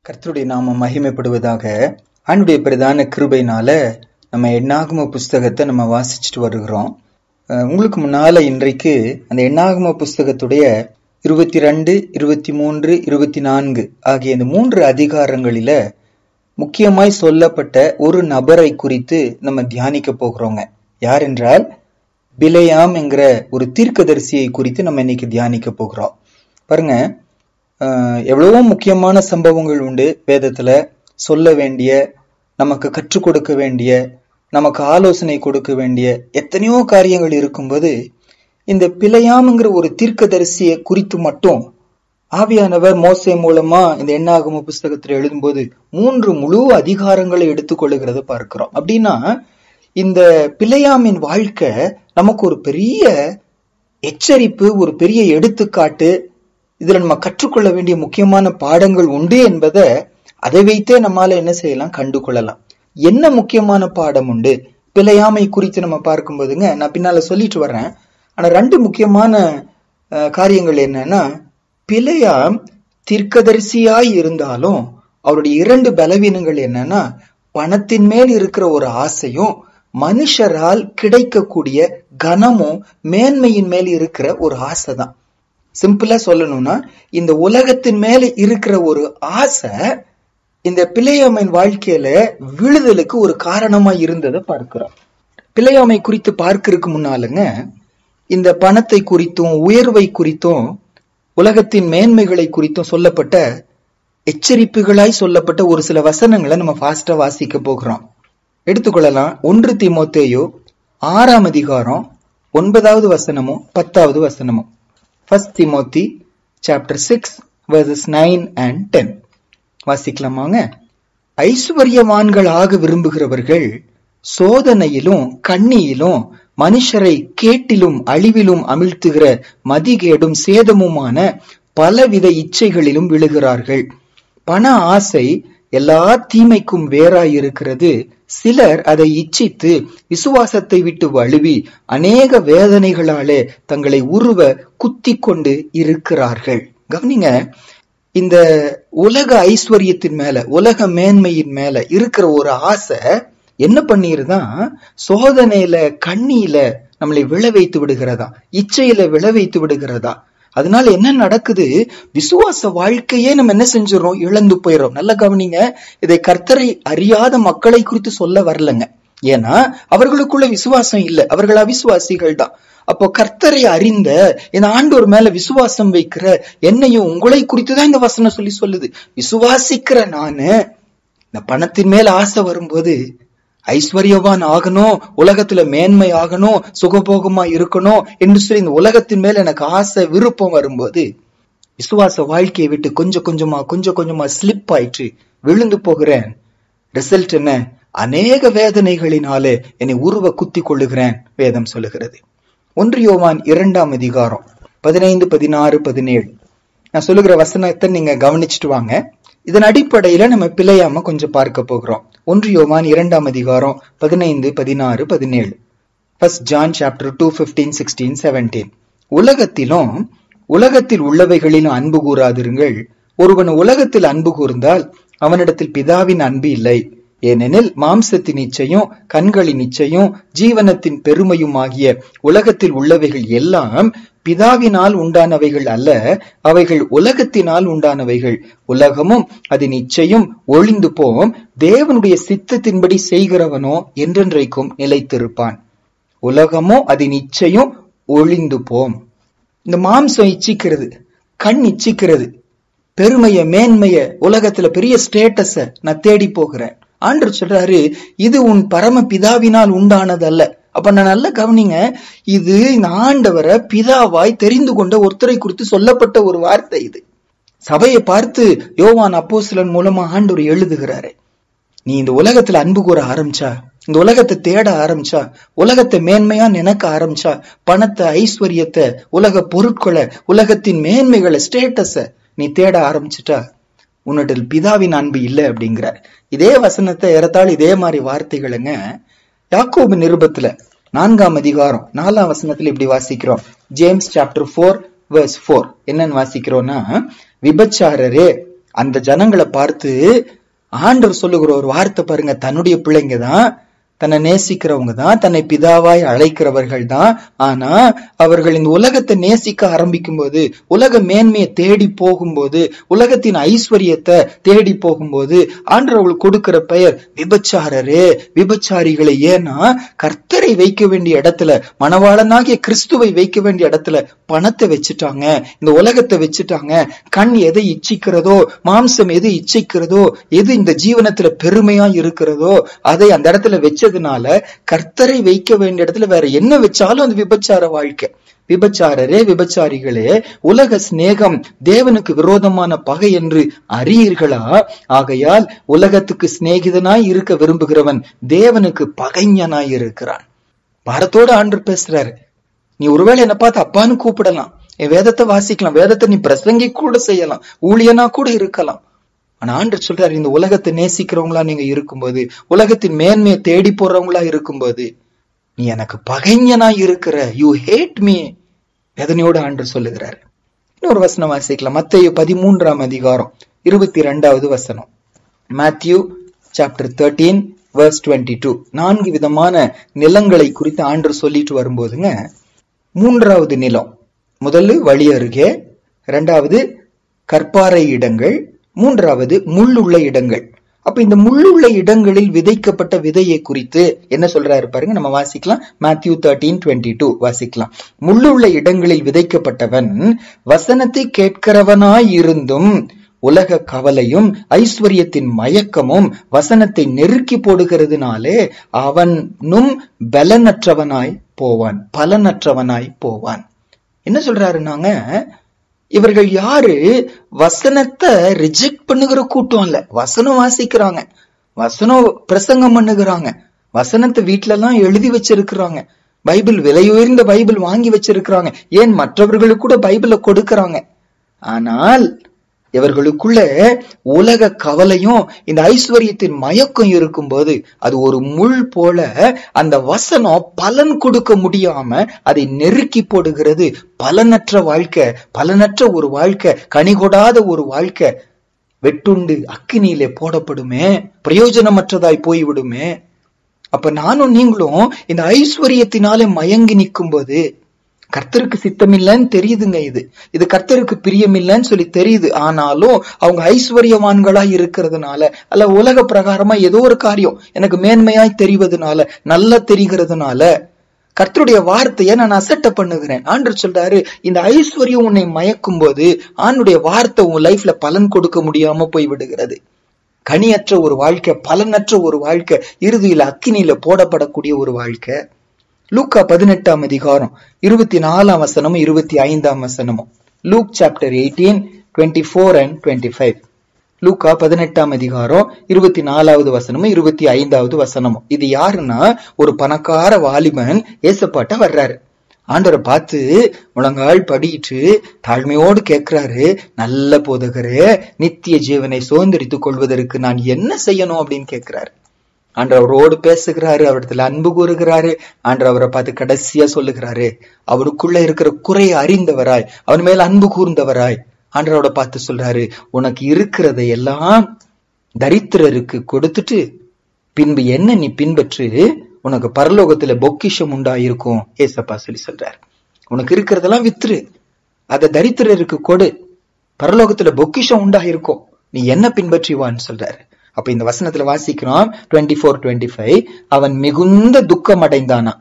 கர்த்தருடைய நாமம் மகிமைப்படுவதாக. ஆண்டுடைய பிரதான கிருபையினால நம்ம எண்ணாகம புஸ்தகத்தை நம்ம வாசிச்சுட்டு வருகிறோம். உங்களுக்கு முன்னால இன்றைக்கு அந்த எண்ணாகம புஸ்தகத்துடைய 22, 23, 24 ஆகிய இந்த 3 அதிகாரங்களில முக்கியமாய் சொல்லப்பட்ட ஒரு நபரை குறித்து நம்ம தியானிக்க போகிறோங்க. யார் என்றால் பிலேயாம் என்கிற ஒரு தீர்க்கதரிசியை குறித்து நம்ம இன்னைக்கு தியானிக்க போகிறோம். பாருங்க, எவ்வளவோ முக்கியமான சம்பவங்கள் உண்டு வேதத்துல. சொல்ல வேண்டிய, நமக்கு கற்றுக் கொடுக்க வேண்டிய, நமக்கு ஆலோசனை கொடுக்க வேண்டிய எத்தனையோ காரியங்கள் இருக்கும்போது இந்த பிலேயாம்ங்கிற ஒரு தீர்க்கதரிசியை குறித்து மட்டும் ஆவியானவர் மோசே மூலமா இந்த எண்ணாகம புஸ்தகத்துல எழுதும்போது 3 முழு அதிகாரங்களை எடுத்துக்கொள்ளுகிறத பார்க்கிறோம். அப்படின்னா இந்த பிலேயாமின் வாழ்க்கை நமக்கு ஒரு பெரிய எச்சரிப்பு, ஒரு பெரிய எடுத்துக்காட்டு. இதுல நம்ம கற்றுக்கொள்ள வேண்டிய முக்கியமான பாடங்கள் உண்டு என்பதை அதை வைத்தே நம்மால என்ன செய்யலாம், கண்டு கொள்ளலாம். என்ன முக்கியமான பாடம் உண்டு பிலேயாமை குறித்து நம்ம பார்க்கும்போதுங்க, நான் பின்னால சொல்லிட்டு வர்றேன். ஆனா 2 முக்கியமான காரியங்கள் என்னன்னா, பிலேயாம் தீர்க்கதரிசியாய் இருந்தாலும் அவருடைய 2 பலவீனங்கள் என்னன்னா, பணத்தின் மேல் இருக்கிற ஒரு ஆசையும் மனுஷரால் கிடைக்கக்கூடிய கனமும் மேன்மையின் மேல் இருக்கிற ஒரு ஆசை தான். சிம்பிளா சொல்லணும்னா, இந்த உலகத்தின் மேல இருக்கிற ஒரு ஆசை இந்த பிலேயாமின் வாழ்க்கையில விழுதலுக்கு ஒரு காரணமா இருந்ததை பார்க்கிறோம். பிலேயாமை குறித்து பார்க்கிறதுக்கு முன்னாலுங்க, இந்த பணத்தை குறித்தும் உயர்வை குறித்தும் உலகத்தின் மேன்மைகளை குறித்தும் சொல்லப்பட்ட எச்சரிப்புகளாய் சொல்லப்பட்ட ஒரு சில வசனங்களை நம்ம ஃபாஸ்டா வாசிக்க போகிறோம். எடுத்துக்கொள்ளலாம். 1 தீமோத்தேயு 6ஆம் அதிகாரம் 9வது வசனமும் 10வது வசனமும். 1 Timothy chapter 6 verses 9 and 10 வாசிக்கலாமாங்க. ஐஸ்வர்யவான்களாக விரும்புகிறவர்கள் சோதனையிலும் கண்ணியிலும் மனுஷரை கேட்டிலும் அழிவிலும் அமிழ்த்துகிற மதிகேடும் சேதமுமான பலவித இச்சைகளிலும் விழுகிறார்கள். பண ஆசை எல்லா தீமைக்கும் வேறாயிருக்கிறது. சிலர் அதை இச்சித்து விசுவாசத்தை விட்டு வழுவி அநேக வேதனைகளாலே தங்களை உருவ குத்தி கொண்டு இருக்கிறார்கள். கவனிங்க, இந்த உலக ஐஸ்வர்யத்தின் மேல, உலக மேன்மையின் மேல இருக்கிற ஒரு ஆசை என்ன பண்ணிருதான், சோதனையில கண்ணியில நம்மளை விழ வைத்து விடுகிறதா, இச்சையில விழ வைத்து விடுகிறதா. அதனால என்ன நடக்குது, விசுவாச வாழ்க்கையே நம்ம என்ன செஞ்சிடறோம், இழந்து போயிடும். நல்ல கவனிங்க, இதை கர்த்தரை அறியாத மக்களை குறித்து சொல்ல வரலங்க. ஏன்னா அவர்களுக்குள்ள விசுவாசம் இல்லை, அவர்கள் அவிசுவாசிகள் தான். அப்போ கர்த்தரை அறிந்த இந்த ஆண்டவர் மேல விசுவாசம் வைக்கிற என்னையும் உங்களை குறித்துதான் இந்த வசனம் சொல்லுது. விசுவாசிக்கிற நானு இந்த பணத்தின் மேல ஆசை வரும்போது, ஐஸ்வர்யவான் ஆகணும், உலகத்துல மேன்மை ஆகணும், சுகபோகமா இருக்கணும் என்று சொல்லி இந்த உலகத்தின் மேல எனக்கு ஆசை விருப்பம் வரும்போது, விசுவாச வாழ்க்கையை விட்டு கொஞ்சம் கொஞ்சமா ஸ்லிப் ஆயிட்டு விழுந்து போகிறேன். ரிசல்ட் என்ன? அநேக வேதனைகளினாலே என்னை உருவ குத்தி கொள்ளுகிறேன் வேதம் சொல்லுகிறது. 1 யோவான் 2ஆம் அதிகாரம் 15, 16, 17 நான் சொல்லுகிற வசனத்தை நீங்க கவனிச்சுட்டு வாங்க. இதன் அடிப்படையில நம்ம பிலேயாம கொஞ்சம் பார்க்க போகிறோம். 1 யோவான் 2ஆம் அதிகாரம் 15, 16, 17. 1 John chapter 2, 15, 16, 17. உலகத்திலும் உலகத்தில் உள்ளவைகளிலும் அன்பு கூறாதிருங்கள். ஒருவன் உலகத்தில் அன்பு கூர்ந்தால் அவனிடத்தில் பிதாவின் அன்பு இல்லை. ஏனெனில் மாம்சத்தின் இச்சையும் கண்களின் இச்சையும் ஜீவனத்தின் பெருமையும் ஆகிய உலகத்தில் உள்ளவைகள் எல்லாம் பிதாவினால் உண்டானவைகள் அல்ல, அவைகள் உலகத்தினால் உண்டானவைகள். உலகமும் அதன் இச்சையும் ஒழிந்து போம், தேவனுடைய சித்தத்தின்படி செய்கிறவனோ என்றென்றைக்கும் நிலைத்திருப்பான். உலகமோ அதன் இச்சையும் ஒழிந்து போம். இந்த மாம்சம் இச்சிக்கிறது, கண் இச்சிக்கிறது, பெருமைய மேன்மைய, உலகத்துல பெரிய ஸ்டேட்டஸ நான் தேடி போகிறேன். ஆண்டவர் சொல்றாரு, இது உன் பரம பிதாவினால் உண்டானது அல்ல. அப்ப நான் நல்லா கவனிங்க, இது இந்த ஆண்டவரை பிதாவாய் தெரிந்து கொண்ட ஒருத்தரை குறித்து சொல்லப்பட்ட ஒரு வார்த்தை. இது சபையை பார்த்து யோவான் அப்போஸ்தலன் மூலமா ஆண்டவர் எழுதுகிறாரு. நீ இந்த உலகத்துல அன்பு கூற ஆரம்பிச்சா, இந்த உலகத்தை தேட ஆரம்பிச்சா, உலகத்தை மேன்மையா நினைக்க ஆரம்பிச்சா, பணத்தை, ஐஸ்வர்யத்தை, உலக பொருட்களை, உலகத்தின் மேன்மைகளை, ஸ்டேட்டஸ நீ தேட ஆரம்பிச்சுட்டா உன்னிட்ட பிதாவின் அன்பு இல்லை அப்படிங்கிறார். இதே வசனத்தை ஏறத்தாழ இதே மாதிரி வார்த்தைகளுங்க யாக்கோபு நிருபத்துல 4ஆம் அதிகாரம் 4ஆம் வசனத்துல இப்படி வாசிக்கிறோம். ஜேம்ஸ் சாப்டர் 4 verse 4 என்னன்னு வாசிக்கிறோம்னா, விபச்சாரரே அந்த ஜனங்களை பார்த்து ஆண்டவர் சொல்லுகிற ஒரு வார்த்தை பாருங்க, தன்னுடைய பிள்ளைங்க தான், தன்னை நேசிக்கிறவங்க தான், தன்னை பிதாவாய் அழைக்கிறவர்கள் தான். ஆனா அவர்கள் இந்த உலகத்தை நேசிக்க ஆரம்பிக்கும் போது, உலக மேன்மையை தேடி போகும்போது, உலகத்தின் ஐஸ்வர்யத்தை தேடி போகும்போது ஆண்டவர் அவங்களுக்கு கொடுக்கிற பெயர் விபச்சாரரே, விபச்சாரிகளை. ஏன்னா கர்த்தரை வைக்க வேண்டிய இடத்துல, மணவாளனாகிய கிறிஸ்துவை வைக்க வேண்டிய இடத்துல பணத்தை வச்சுட்டாங்க, இந்த உலகத்தை வச்சுட்டாங்க. கண் எதை இச்சிக்கிறதோ, மாம்சம் எது இச்சிக்கிறதோ, எது இந்த ஜீவனத்துல பெருமையா இருக்கிறதோ அதை அந்த இடத்துல வச்சதுனால கர்த்தரை வைக்க வேண்டிய இடத்துல வேற என்ன வச்சாலும் அது விபச்சார வாழ்க்கை. விபச்சாரரே, விபச்சாரிகளே, உலக சிநேகம் தேவனுக்கு விரோதமான பகை என்று அறியீர்களா? ஆகையால் உலகத்துக்கு சிநேகிதனாய் இருக்க விரும்புகிறவன் தேவனுக்கு பகைஞனாய் இருக்கிறான். பாரத்தோட ஆண்டவர் பேசுறாரு. நீ ஒருவேளை என்ன பார்த்து அப்பான்னு கூப்பிடலாம், என் வேதத்தை வாசிக்கலாம், வேதத்தை நீ பிரசங்கி கூட செய்யலாம், ஊழியனா கூட இருக்கலாம். ஆனா ஆண்டவர் சொல்றாரு, இந்த உலகத்தை நேசிக்கிறவங்களா நீங்க இருக்கும்போது, உலகத்தின் மேன்மையை தேடி போறவங்களா இருக்கும்போது நீ எனக்கு பகைஞனா இருக்கிற, யூ ஹேட் மீ. வேதனையோட ஆண்டவர் சொல்லுகிறார். இன்னொரு வசனம் வாசிக்கலாம். மத்தேயு 13ஆம் அதிகாரம் 22வது வசனம். Matthew chapter 13 verse 22. 4 விதமான நிலங்களை குறித்து ஆண்டவர் சொல்லிட்டு வரும்போதுங்க, 3வது நிலம், முதல்ல வழி அருகே, 2வது கற்பாறை இடங்கள், 3வது முள்ளுள்ள இடங்கள். அப்ப இந்த முள்ளுள்ள இடங்களில் விதைக்கப்பட்ட விதையை குறித்து என்ன சொல்றாரு பாருங்க, நம்ம வாசிக்கலாம். மேத்யூ 13:22 வாசிக்கலாம். முள்ளுள்ள இடங்களில் விதைக்கப்பட்டவன் வசனத்தை கேட்கிறவனாய் இருந்தும் உலக கவலையும் ஐஸ்வர்யத்தின் மயக்கமும் வசனத்தை நெருக்கி போடுகிறதுனாலே அவனும் பலனற்றவனாய் போவான். என்ன சொல்றாருன்னாங்க, இவர்கள் யாரு? வசனத்தை ரிஜெக்ட் பண்ணுகிற கூட்டம் இல்ல, வசனம் வாசிக்கிறாங்க, வசனம் பிரசங்கம் பண்ணுகிறாங்க, வசனத்தை வீட்டுல எல்லாம் எழுதி வச்சிருக்கிறாங்க, பைபிள் விலை உயர்ந்த பைபிள் வாங்கி வச்சிருக்கிறாங்க, ஏன் மற்றவர்களுக்கு கூட பைபிளை கொடுக்கறாங்க. ஆனால் இவர்களுக்குள்ள உலக கவலையும் இந்த ஐஸ்வர்யத்தின் மயக்கம் இருக்கும்போது அது ஒரு முள் போல அந்த வசனம் பலன் கொடுக்க முடியாம அதை நெருக்கி போடுகிறது. பலனற்ற வாழ்க்கை, பலனற்ற ஒரு வாழ்க்கை, கனிகொடாத ஒரு வாழ்க்கை வெட்டுண்டு அக்கினியிலே போடப்படுமே, பிரயோஜனமற்றதாய் போய்விடுமே. அப்ப நானும் நீங்களும் இந்த ஐஸ்வர்யத்தினாலே மயங்கி நிற்கும் போது கர்த்தருக்கு சித்தம் இல்லைன்னு தெரியுதுங்க. இது கர்த்தருக்கு பிரியம் இல்லைன்னு சொல்லி தெரியுது. ஆனாலும் அவங்க ஐஸ்வர்யவான்களா இருக்கிறதுனால, அல்ல உலக பிரகாரமா ஏதோ ஒரு காரியம் எனக்கு மேன்மையாய் தெரிவதனால, நல்லா தெரிகிறதுனால கர்த்தருடைய வார்த்தையை நான் அசட்டை பண்ணுகிறேன். ஆண்டவர் சொல்றாரு, இந்த ஐஸ்வர்யம் உன்னை மயக்கும் போது ஆண்டுடைய வார்த்தை உன் லைஃப்ல பலன் கொடுக்க முடியாம போய் விடுகிறது. கனியற்ற ஒரு வாழ்க்கை, பலனற்ற ஒரு வாழ்க்கை, இறுதியில அக்கினியில போடப்படக்கூடிய ஒரு வாழ்க்கை. லூக்கா 18ஆம் அதிகாரம் 24ஆம் வசனமும் 25ஆம் வசனமும். Look chapter 18:24 and 25. லூக்கா 18ஆம் அதிகாரம் 24வது வசனமும் 25வது வசனமும். இது யாருன்னா, ஒரு பணக்கார வாலிபன் ஏசப்பாட்ட வர்றாரு. ஆண்டவரை பார்த்து முழங்கால் படிட்டு தாழ்மையோடு கேட்கிறாரு, நல்ல போதகரே, நித்திய ஜீவனை சுதந்திரித்துக் கொள்வதற்கு நான் என்ன செய்யணும் அப்படின்னு கேட்கிறாரு. ஆண்டவர் அவரோடு பேசுகிறாரு, அவரிடத்துல அன்பு கூறுகிறாரு. ஆண்டவர் அவரை பார்த்து கடைசியா சொல்லுகிறாரு, அவருக்குள்ள இருக்கிற குறையை அறிந்தவராய், அவன் மேல அன்பு கூர்ந்தவராய் ஆண்டவரோட பார்த்து சொல்றாரு, உனக்கு இருக்கிறதை எல்லாம் தரித்திரருக்கு கொடுத்துட்டு பின்பு என்ன நீ பின்பற்று, உனக்கு பரலோகத்துல பொக்கிஷம் உண்டாயிருக்கும். ஏசப்பா சொல்லி சொல்றாரு, உனக்கு இருக்கிறதெல்லாம் வித்துரு, அதை தரித்திரருக்கு கொடு, பரலோகத்துல பொக்கிஷம் உண்டாயிருக்கும், நீ என்ன பின்பற்றிவான்னு சொல்றாரு. அப்ப இந்த வசனத்துல வாசிக்கிறோம் 24-25, அவன் மிகுந்த துக்கம் அடைந்தானா.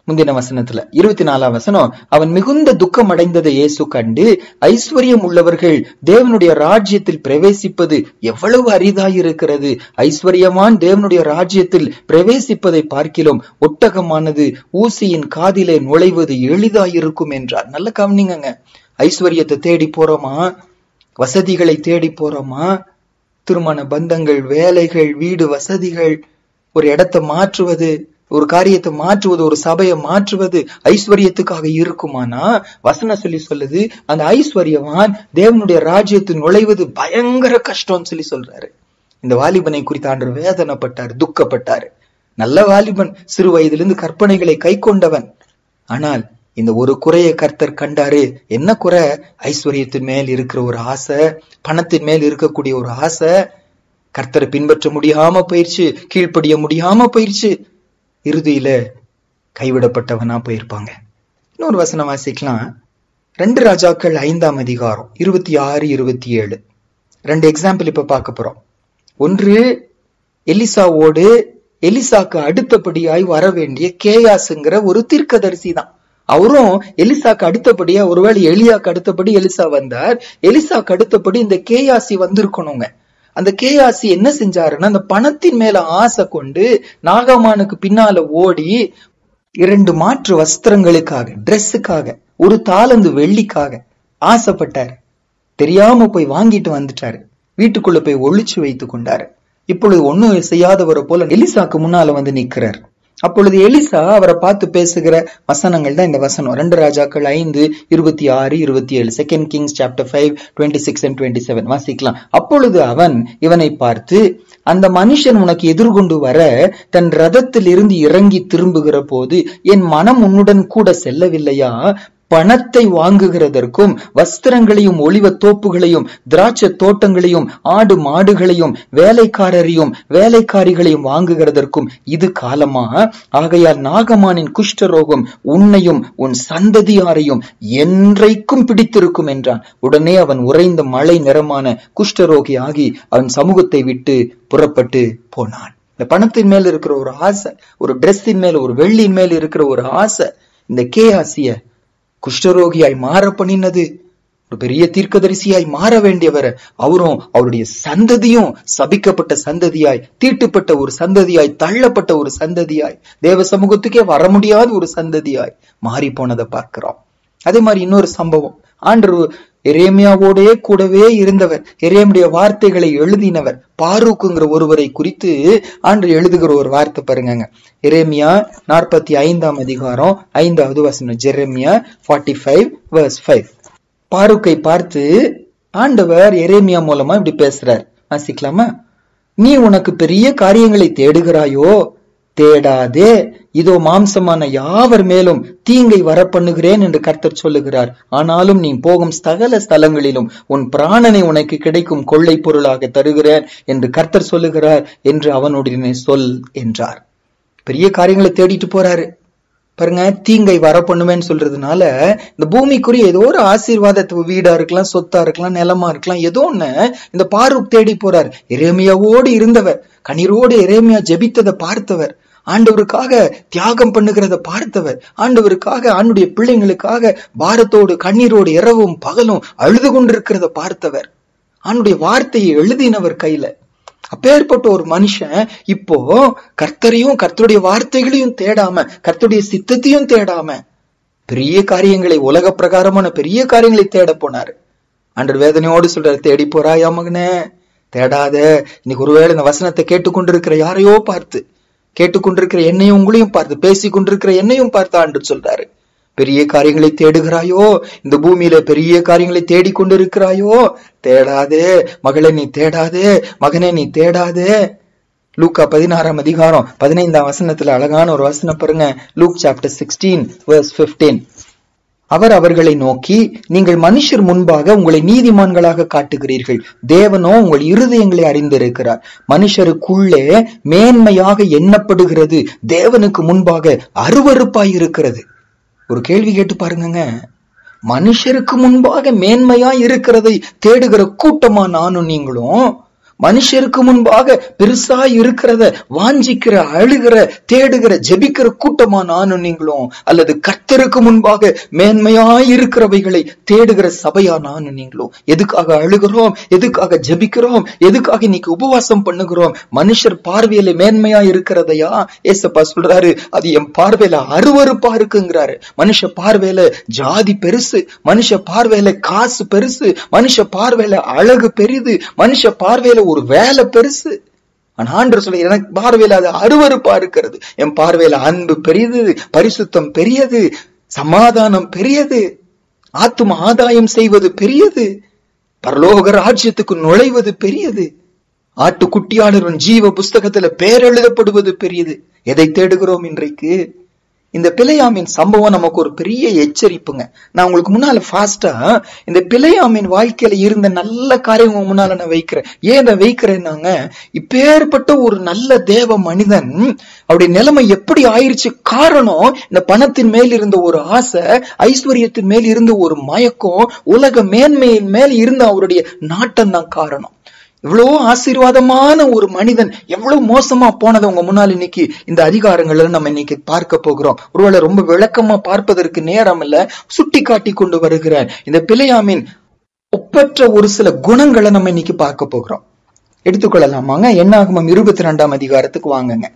முந்தின வசனத்துல 24ஆம் வசனம், அவன் மிகுந்த துக்கம் அடைந்ததை இயேசு கண்டு, ஐஸ்வர்யம் உள்ளவர்கள் தேவனுடைய ராஜ்யத்தில் பிரவேசிப்பது எவ்வளவு அரிதாயிருக்கிறது, ஐஸ்வர்யமான் தேவனுடைய ராஜ்யத்தில் பிரவேசிப்பதை பார்க்கிலும் ஒட்டகமானது ஊசியின் காதிலே நுழைவது எளிதாயிருக்கும் என்றார். நல்ல கவனிங்க, ஐஸ்வர்யத்தை தேடி போறோமா, வசதிகளை தேடி போறோமா, திருமண பந்தங்கள், வேலைகள், வீடு வசதிகள், ஒரு இடத்தை மாற்றுவது, ஒரு காரியத்தை மாற்றுவது, ஒரு சபையை மாற்றுவது ஐஸ்வர்யத்துக்காக இருக்குமானா, வசனம் சொல்லுது அந்த ஐஸ்வர்யவான் தேவனுடைய ராஜ்யத்தில் நுழைவது பயங்கர கஷ்டம் சொல்லி சொல்றாரு. இந்த வாலிபனை குறித்து ஆண்டவர் வேதனைப்பட்டார், துக்கப்பட்டார். நல்ல வாலிபன், சிறு வயதிலிருந்து கற்பனைகளை கை கொண்டவன். ஆனால் இந்த ஒரு குறையை கர்த்தர் கண்டாரு. என்ன குறை? ஐஸ்வர்யத்தின் மேல் இருக்கிற ஒரு ஆசை, பணத்தின் மேல் இருக்கக்கூடிய ஒரு ஆசை. கர்த்தரை பின்பற்ற முடியாம போயிருச்சு, கீழ்ப்படிய முடியாம போயிருச்சு. இறுதியில கைவிடப்பட்டவனா போயிருப்பாங்க. இன்னொரு வசனம் வாசிக்கலாம். 2 ராஜாக்கள் 5ஆம் அதிகாரம் 26, 27. 2 எக்ஸாம்பிள் இப்ப பார்க்க போறோம். ஒன்று, எலிசாவோடு எலிசாக்கு அடுத்தபடியாய் வர வேண்டிய கேயாசுங்கிற ஒரு தீர்க்கதரிசி தான். அவரும் எலிசாக்கு அடுத்தபடியா, ஒருவேளை எலியாக்கு அடுத்தபடி எலிசா வந்தார், எலிசாக்கு அடுத்தபடி இந்த கேயாசி வந்திருக்கணுங்க. அந்த கேயாசி என்ன செஞ்சாருன்னா, அந்த பணத்தின் மேல ஆசை கொண்டு நாகமானுக்கு பின்னால ஓடி 2 மாற்று வஸ்திரங்களுக்காக, டிரெஸ்ஸுக்காக, 1 தாலந்து வெள்ளிக்காக ஆசைப்பட்டாரு. தெரியாம போய் வாங்கிட்டு வந்துட்டாரு. வீட்டுக்குள்ள போய் ஒளிச்சு வைத்து கொண்டாரு. இப்பொழுது ஒண்ணும் செய்யாதவரை போல எலிசாக்கு முன்னால வந்து நிக்கிறார். அப்பொழுது எலிசா அவரை பார்த்து பேசுகிற வசனங்கள் தான் இந்த வசனம். 2 ராஜாக்கள் 5, 26, 27. 2 Kings chapter 5, 26 and 27 வாசிக்கலாம். அப்பொழுது அவன் இவனை பார்த்து, அந்த மனுஷன் உனக்கு எதிர்கொண்டு வர தன் ரதத்தில் இருந்து இறங்கி திரும்புகிற போது என் மனம் உன்னுடன் கூட செல்லவில்லையா? பணத்தை வாங்குகிறதற்கும் வஸ்திரங்களையும் ஒலிவ தோப்புகளையும் திராட்சை தோட்டங்களையும் ஆடு மாடுகளையும் வேலைக்காரரையும் வேலைக்காரிகளையும் வாங்குகிறதற்கும் இது காலமா? ஆகையால் நாகமானின் குஷ்டரோகம் உன்னையும் உன் சந்ததியாரையும் என்றைக்கும் பிடித்திருக்கும் என்றான். உடனே அவன் உறைந்த மழை நிறமான குஷ்டரோகி ஆகி அவன் சமூகத்தை விட்டு புறப்பட்டு போனான். இந்த பணத்தின் மேல இருக்கிற ஒரு ஆசை, ஒரு டிரெஸ்ஸின் மேல, ஒரு வெள்ளியின் மேல இருக்கிற ஒரு ஆசை இந்த கேயாசிய குஷ்டரோகியாய் மாற பண்ணினது. ஒரு பெரிய தீர்க்கதரிசியாய் மாற வேண்டியவர் அவரும் அவருடைய சந்ததியும் சபிக்கப்பட்ட சந்ததியாய், தீட்டுப்பட்ட ஒரு சந்ததியாய், தள்ளப்பட்ட ஒரு சந்ததியாய், தேவ சமூகத்துக்கே வர முடியாத ஒரு சந்ததியாய் மாறி போனதை பார்க்கிறோம். அதே மாதிரி இன்னொரு சம்பவம். ஆண்டவர் எரேமியாவோடே கூடவே இருந்தவர், எரேமியா வார்த்தைகளை எழுதினவர் பாரூக்குங்கிற ஒருவரை குறித்து ஆண்டவர் எழுதுகிற ஒரு வார்த்தை பாருங்க. எரேமியா 45ஆம் அதிகாரம் 5வது வசனம். Jeremiah 45 verse 5. பாரூக்கை பார்த்து ஆண்டவர் எரேமியா மூலமா இப்படி பேசுறார். வாசிக்கலாமா? நீ உனக்கு பெரிய காரியங்களை தேடுகிறாயோ? தேடாதே, இதோ மாம்சமான யாவர் மேலும் தீங்கை வர பண்ணுகிறேன் என்று கர்த்தர் சொல்லுகிறார். ஆனாலும் நீ போகும் சகல ஸ்தலங்களிலும் உன் பிராணனை உனக்கு கிடைக்கும் கொள்ளை பொருளாக தருகிறேன் என்று கர்த்தர் சொல்லுகிறார் என்று அவனுடைய சொல் என்றார். பெரிய காரியங்களை தேடிட்டு போறாரு பாருங்க. தீங்கை வர பண்ணுவேன்னு சொல்றதுனால இந்த பூமிக்குரிய ஏதோ ஒரு ஆசீர்வாதத்தை, வீடா இருக்கலாம், சொத்தா இருக்கலாம், நிலமா இருக்கலாம், ஏதோ ஒண்ணு இந்த பாரூக் தேடி போறார். எரேமியாவோடு இருந்தவர், கண்ணீரோடு எரேமியா ஜெபித்ததை பார்த்தவர், ஆண்டவருக்காக தியாகம் பண்ணுகிறத பார்த்தவர், ஆண்டவருக்காக, ஆண்டுடைய பிள்ளைங்களுக்காக பாரத்தோடு கண்ணீரோடு இரவும் பகலும் அழுது கொண்டிருக்கிறத பார்த்தவர், ஆண்டுடைய வார்த்தையை எழுதினவர் கையில. அப்பேற்பட்ட ஒரு மனுஷன் இப்போ கர்த்தரையும் கர்த்தருடைய வார்த்தைகளையும் தேடாம, கர்த்தருடைய சித்தத்தையும் தேடாம பெரிய காரியங்களை, உலக பிரகாரமான பெரிய காரியங்களை தேட போனாரு. ஆண்டவர் வேதனையோடு சொல்றாரு, தேடி போறாயா மகனே, தேடாத. இன்னைக்கு ஒருவேளை இந்த வசனத்தை கேட்டுக்கொண்டிருக்கிற யாரையோ பார்த்து, கேட்டுக்கொண்டிருக்கிற என்னையும் உங்களையும் பார்த்து, பேசி கொண்டிருக்கிற என்னையும் பார்த்து ஆண்டவர் சொல்றாரு, பெரிய காரியங்களை தேடுகிறாயோ? இந்த பூமியில பெரிய காரியங்களை தேடிக்கொண்டிருக்கிறாயோ? தேடாதே மகளே, நீ தேடாதே, மகனே நீ தேடாதே. லூக்கா 16ஆம் அதிகாரம் 15ஆம் வசனத்துல அழகான ஒரு வசனம் பாருங்க. Look chapter 16 verse 15. அவர் அவர்களை நோக்கி, நீங்கள் மனுஷர் முன்பாக உங்களை நீதிமான்களாக காட்டுகிறீர்கள், தேவனோ உங்கள் இருதயங்களை அறிந்திருக்கிறார். மனுஷருக்குள்ளே மேன்மையாக எண்ணப்படுகிறது தேவனுக்கு முன்பாக அருவருப்பாய் இருக்கிறது. ஒரு கேள்வி கேட்டு பாருங்க. மனுஷருக்கு முன்பாக மேன்மையா இருக்கிறதை தேடுகிற கூட்டமா நானும் நீங்களும்? மனுஷருக்கு முன்பாக பெருசா இருக்கிறத வாஞ்சிக்கிற, அழுகிற, தேடுகிற, ஜெபிக்கிற கூட்டமா நானும் நீங்களும்? அல்லது கர்த்தருக்கு முன்பாக மேன்மையாய் இருக்கிறவைகளை தேடுகிற சபையா நானும் நீங்களும்? எதுக்காக அழுகிறோம்? எதுக்காக ஜெபிக்கிறோம்? எதுக்காக இன்னைக்கு உபவாசம் பண்ணுகிறோம்? மனுஷர் பார்வையில மேன்மையா இருக்கிறதையா? ஏசப்பா சொல்றாரு, அது என் பார்வையில அருவருப்பா இருக்குங்கிறாரு. மனுஷ பார்வையில ஜாதி பெருசு, மனுஷ பார்வையில காசு பெருசு, மனுஷ பார்வையில அழகு பெரிது, மனுஷ பார்வையில ஒரு வேலை பெருசு. ஆண்டவர் சொல்ல, எனக்கு பார்வையில அது அருவருப்பா இருக்கிறது. என் பார்வையில அன்பு பெரியது, பரிசுத்தம் பெரியது, சமாதானம் பெரியது, ஆத்தும ஆதாயம் செய்வது பெரியது, பரலோக ராஜ்யத்துக்கு நுழைவது பெரியது, ஆட்டுக்குட்டியாளரின் ஜீவ புஸ்தகத்துல பேர் எழுதப்படுவது பெரியது. எதை தேடுகிறோம் இன்றைக்கு? இந்த பிலேயாமின் சம்பவம் நமக்கு ஒரு பெரிய எச்சரிப்புங்க. நான் உங்களுக்கு முன்னால ஃபாஸ்டா இந்த பிலேயாமின் வாழ்க்கையில இருந்த நல்ல காரியம் முன்னால நான் வைக்கிறேன். ஏன் இதை வைக்கிறேன்னாங்க, இப்பேற்பட்ட ஒரு நல்ல தேவ மனிதன் அவருடைய நிலைமை எப்படி ஆயிருச்சு? காரணம் இந்த பணத்தின் மேல் இருந்த ஒரு ஆசை, ஐஸ்வர்யத்தின் மேல் இருந்த ஒரு மயக்கம், உலக மேன்மையின் மேல் இருந்த அவருடைய நாட்டம் தான் காரணம். இவ்வளவு ஆசீர்வாதமான ஒரு மனிதன் எவ்வளவு மோசமா போனதை உங்க முன்னால் இன்னைக்கு இந்த அதிகாரங்களை நம்ம இன்னைக்கு பார்க்க போகிறோம். ஒருவேளை ரொம்ப விளக்கமா பார்ப்பதற்கு நேரம் இல்ல, சுட்டி காட்டி கொண்டு வருகிற இந்த பிலேயாமின் ஒப்பற்ற ஒரு சில குணங்களை நம்ம இன்னைக்கு பார்க்க போகிறோம். எடுத்துக்கொள்ளலாமாங்க? என்னாகமம் 22ஆம் அதிகாரத்துக்கு வாங்குங்க.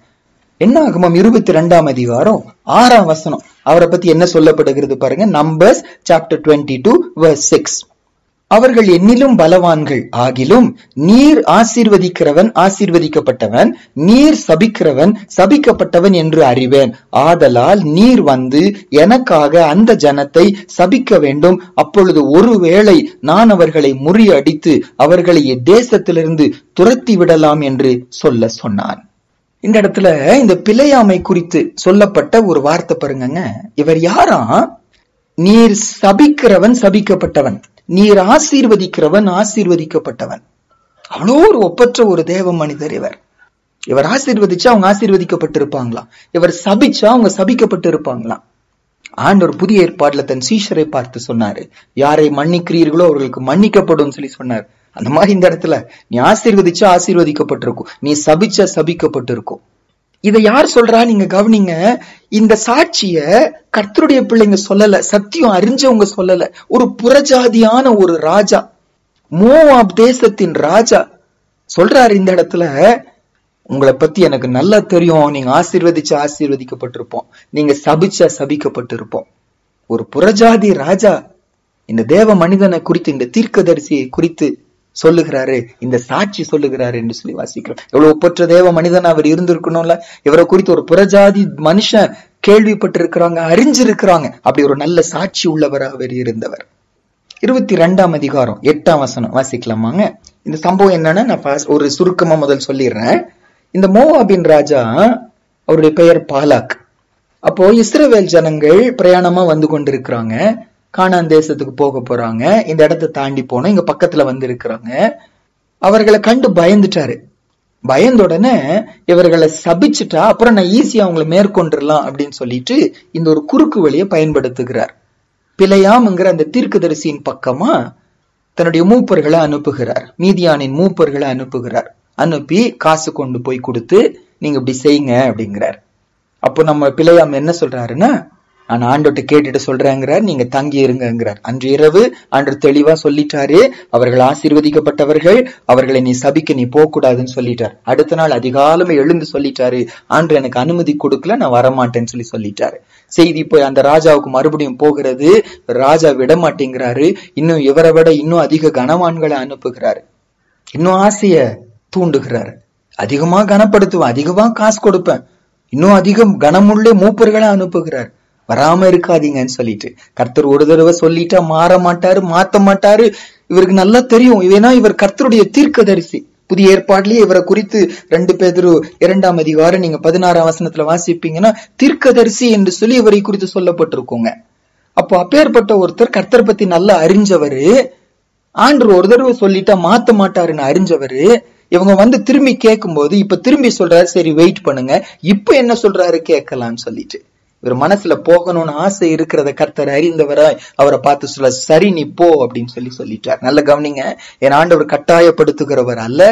என்னாகமம் 22ஆம் அதிகாரம் 6ஆம் வசனம். அவரை பத்தி என்ன சொல்லப்படுகிறது பாருங்க. Numbers chapter 22 verse 6. அவர்கள் என்னிலும் பலவான்கள் ஆகிலும் நீர் ஆசீர்வதிக்கிறவன் ஆசீர்வதிக்கப்பட்டவன், நீர் சபிக்கிறவன் சபிக்கப்பட்டவன் என்று அறிவேன். ஆதலால் நீர் வந்து எனக்காக அந்த ஜனத்தை சபிக்க வேண்டும். அப்பொழுது ஒருவேளை நான் அவர்களை முறியடித்து அவர்களை தேசத்திலிருந்து துரத்தி விடலாம் என்று சொல்ல சொன்னான். இந்த இடத்துல இந்த பிலேயாமை குறித்து சொல்லப்பட்ட ஒரு வார்த்தை பாருங்க. இவர் யாரா? நீர் சபிக்கிறவன் சபிக்கப்பட்டவன், நீர் ஆசீர்வதிக்கிறவன் ஆசீர்வதிக்கப்பட்டவன். அவ்வளோ ஒரு ஒப்பற்ற ஒரு தேவ மனிதர் இவர். இவர் ஆசீர்வதிச்சா அவங்க ஆசீர்வதிக்கப்பட்டு இருப்பாங்களாம், இவர் சபிச்சா அவங்க சபிக்கப்பட்டு இருப்பாங்களாம். ஆண்டவர் புதிய ஏற்பாடுல தன் சீஷரை பார்த்து சொன்னாரு, யாரை மன்னிக்கிறீர்களோ அவர்களுக்கு மன்னிக்கப்படும் சொல்லி சொன்னார். அந்த மாதிரி இந்த இடத்துல நீ ஆசீர்வதிச்சா ஆசீர்வதிக்கப்பட்டிருக்கும், நீ சபிச்சா சபிக்கப்பட்டிருக்கும். இதை யார் சொல்றா? நீங்க கவனிங்க. இந்த சாட்சிய கர்த்தருடைய பிள்ளைங்க சொல்லல, சத்தியம் அறிஞ்சவங்க சொல்லல. ஒரு புறஜாதியான ஒரு ராஜா, மோவாப் தேசத்தின் ராஜா சொல்றாரு இந்த இடத்துல, உங்களை பத்தி எனக்கு நல்லா தெரியும், நீங்க ஆசீர்வதிச்சா ஆசீர்வதிக்கப்பட்டிருப்போம், நீங்க சபிச்சா சபிக்கப்பட்டிருப்போம். ஒரு புறஜாதி ராஜா இந்த தேவ மனிதனை குறித்து, இந்த தீர்க்கதரிசியை குறித்து சொல்லுகிறாரு, இந்த சாட்சி சொல்லுகிறாரு என்று சொல்லி வாசிக்கிறோம். எவ்வளவு ஒப்பற்ற தேவ மனிதன் அவர் இருந்திருக்கணும்ல. இவரை குறித்து ஒரு புறஜாதி மனுஷன் கேள்விப்பட்டு இருக்கிறாங்க, அறிஞ்சிருக்கிறாங்க. அப்படி ஒரு நல்ல சாட்சி உள்ளவராக அவர் இருந்தவர். 22ஆம் அதிகாரம் 8ஆம் வசனம் வாசிக்கலாமாங்க? இந்த சம்பவம் என்னன்னா நான் ஒரு சுருக்கமா முதல் சொல்லிடுறேன். இந்த மோவாபின் ராஜா, அவருடைய பெயர் பாலாக். அப்போ இஸ்ரவேல் ஜனங்கள் பிரயாணமா வந்து கொண்டிருக்கிறாங்க, கானான் தேசத்துக்கு போக போறாங்க. இந்த இடத்தை தாண்டி போனோம், இங்க பக்கத்துல வந்து இருக்கிறாங்க. அவர்களை கண்டு பயந்துட்டாரு. பயந்த உடனே இவர்களை சபிச்சுட்டா அப்புறம் நான் ஈஸியா அவங்களை மேற்கொண்டுடலாம் அப்படின்னு சொல்லிட்டு இந்த ஒரு குறுக்கு வழியை பயன்படுத்துகிறார். பிலேயாம்ங்கிற அந்த தீர்க்கதரிசியின் பக்கமா தன்னுடைய மூப்பர்களை அனுப்புகிறார், மீதியானின் மூப்பர்களை அனுப்புகிறார். அனுப்பி காசு கொண்டு போய் கொடுத்து நீங்க இப்படி செய்யுங்க அப்படிங்கிறார். அப்போ நம்ம பிலேயாம் என்ன சொல்றாருன்னா, நான் ஆண்டோட்ட கேட்டுட்டு சொல்றேங்கிறார், நீங்க தங்கி இருங்கிறார். அன்று இரவு ஆண்டவர் தெளிவா சொல்லிட்டாரு, அவர்கள் ஆசீர்வதிக்கப்பட்டவர்கள், அவர்களை நீ சபிக்க நீ போக கூடாதுன்னு சொல்லிட்டார். அடுத்த நாள் அதிகாலமே எழுந்து சொல்லிட்டாரு, ஆண்டவர் எனக்கு அனுமதி கொடுக்கல, நான் வரமாட்டேன்னு சொல்லி சொல்லிட்டாரு. செய்தி போய் அந்த ராஜாவுக்கு மறுபடியும் போகிறது. ராஜா விட மாட்டேங்கிறாரு. இன்னும் இவரை விட இன்னும் அதிக கனவான்களை அனுப்புகிறாரு, இன்னும் ஆசைய தூண்டுகிறாரு. அதிகமா கனப்படுத்துவேன், அதிகமா காசு கொடுப்பேன், இன்னும் அதிகம் கனமுள்ள மூப்பர்களை அனுப்புகிறார். வராம இருக்காதீங்கன்னு சொல்லிட்டு. கர்த்தர் ஒரு தடவை சொல்லிட்டா மாற மாட்டாரு, மாத்த மாட்டாரு. இவருக்கு நல்லா தெரியும், ஏன்னா இவர் கர்த்தருடைய தீர்க்கதரிசி. புதிய ஏற்பாட்டிலேயே இவரை குறித்து 2 பேதுரு 2ஆம் அதிகாரம் நீங்க 16ஆம் வசனத்துல வாசிப்பீங்கன்னா தீர்க்கதரிசி என்று சொல்லி இவரை குறித்து சொல்லப்பட்டிருக்குங்க. அப்போ அப்பேற்பட்ட ஒருத்தர் கர்த்தர் பத்தி நல்லா அறிஞ்சவரு, ஆண்டவர் ஒரு தடவை சொல்லிட்டா மாத்த மாட்டாருன்னு அறிஞ்சவரு. இவங்க வந்து திரும்பி கேட்கும் போது இப்ப திரும்பி சொல்றாரு, சரி வெயிட் பண்ணுங்க, இப்ப என்ன சொல்றாரு கேட்கலாம்னு சொல்லிட்டு. இவர் மனசுல போகணும்னு ஆசை இருக்கிறத கர்த்தர் அறிந்தவராய் அவரை பார்த்து சொல்ல, சரி நீ போ அப்படின்னு சொல்லிட்டார். நல்ல கவனிங்க, என் ஆண்டவர் கட்டாயப்படுத்துகிறவர் அல்ல.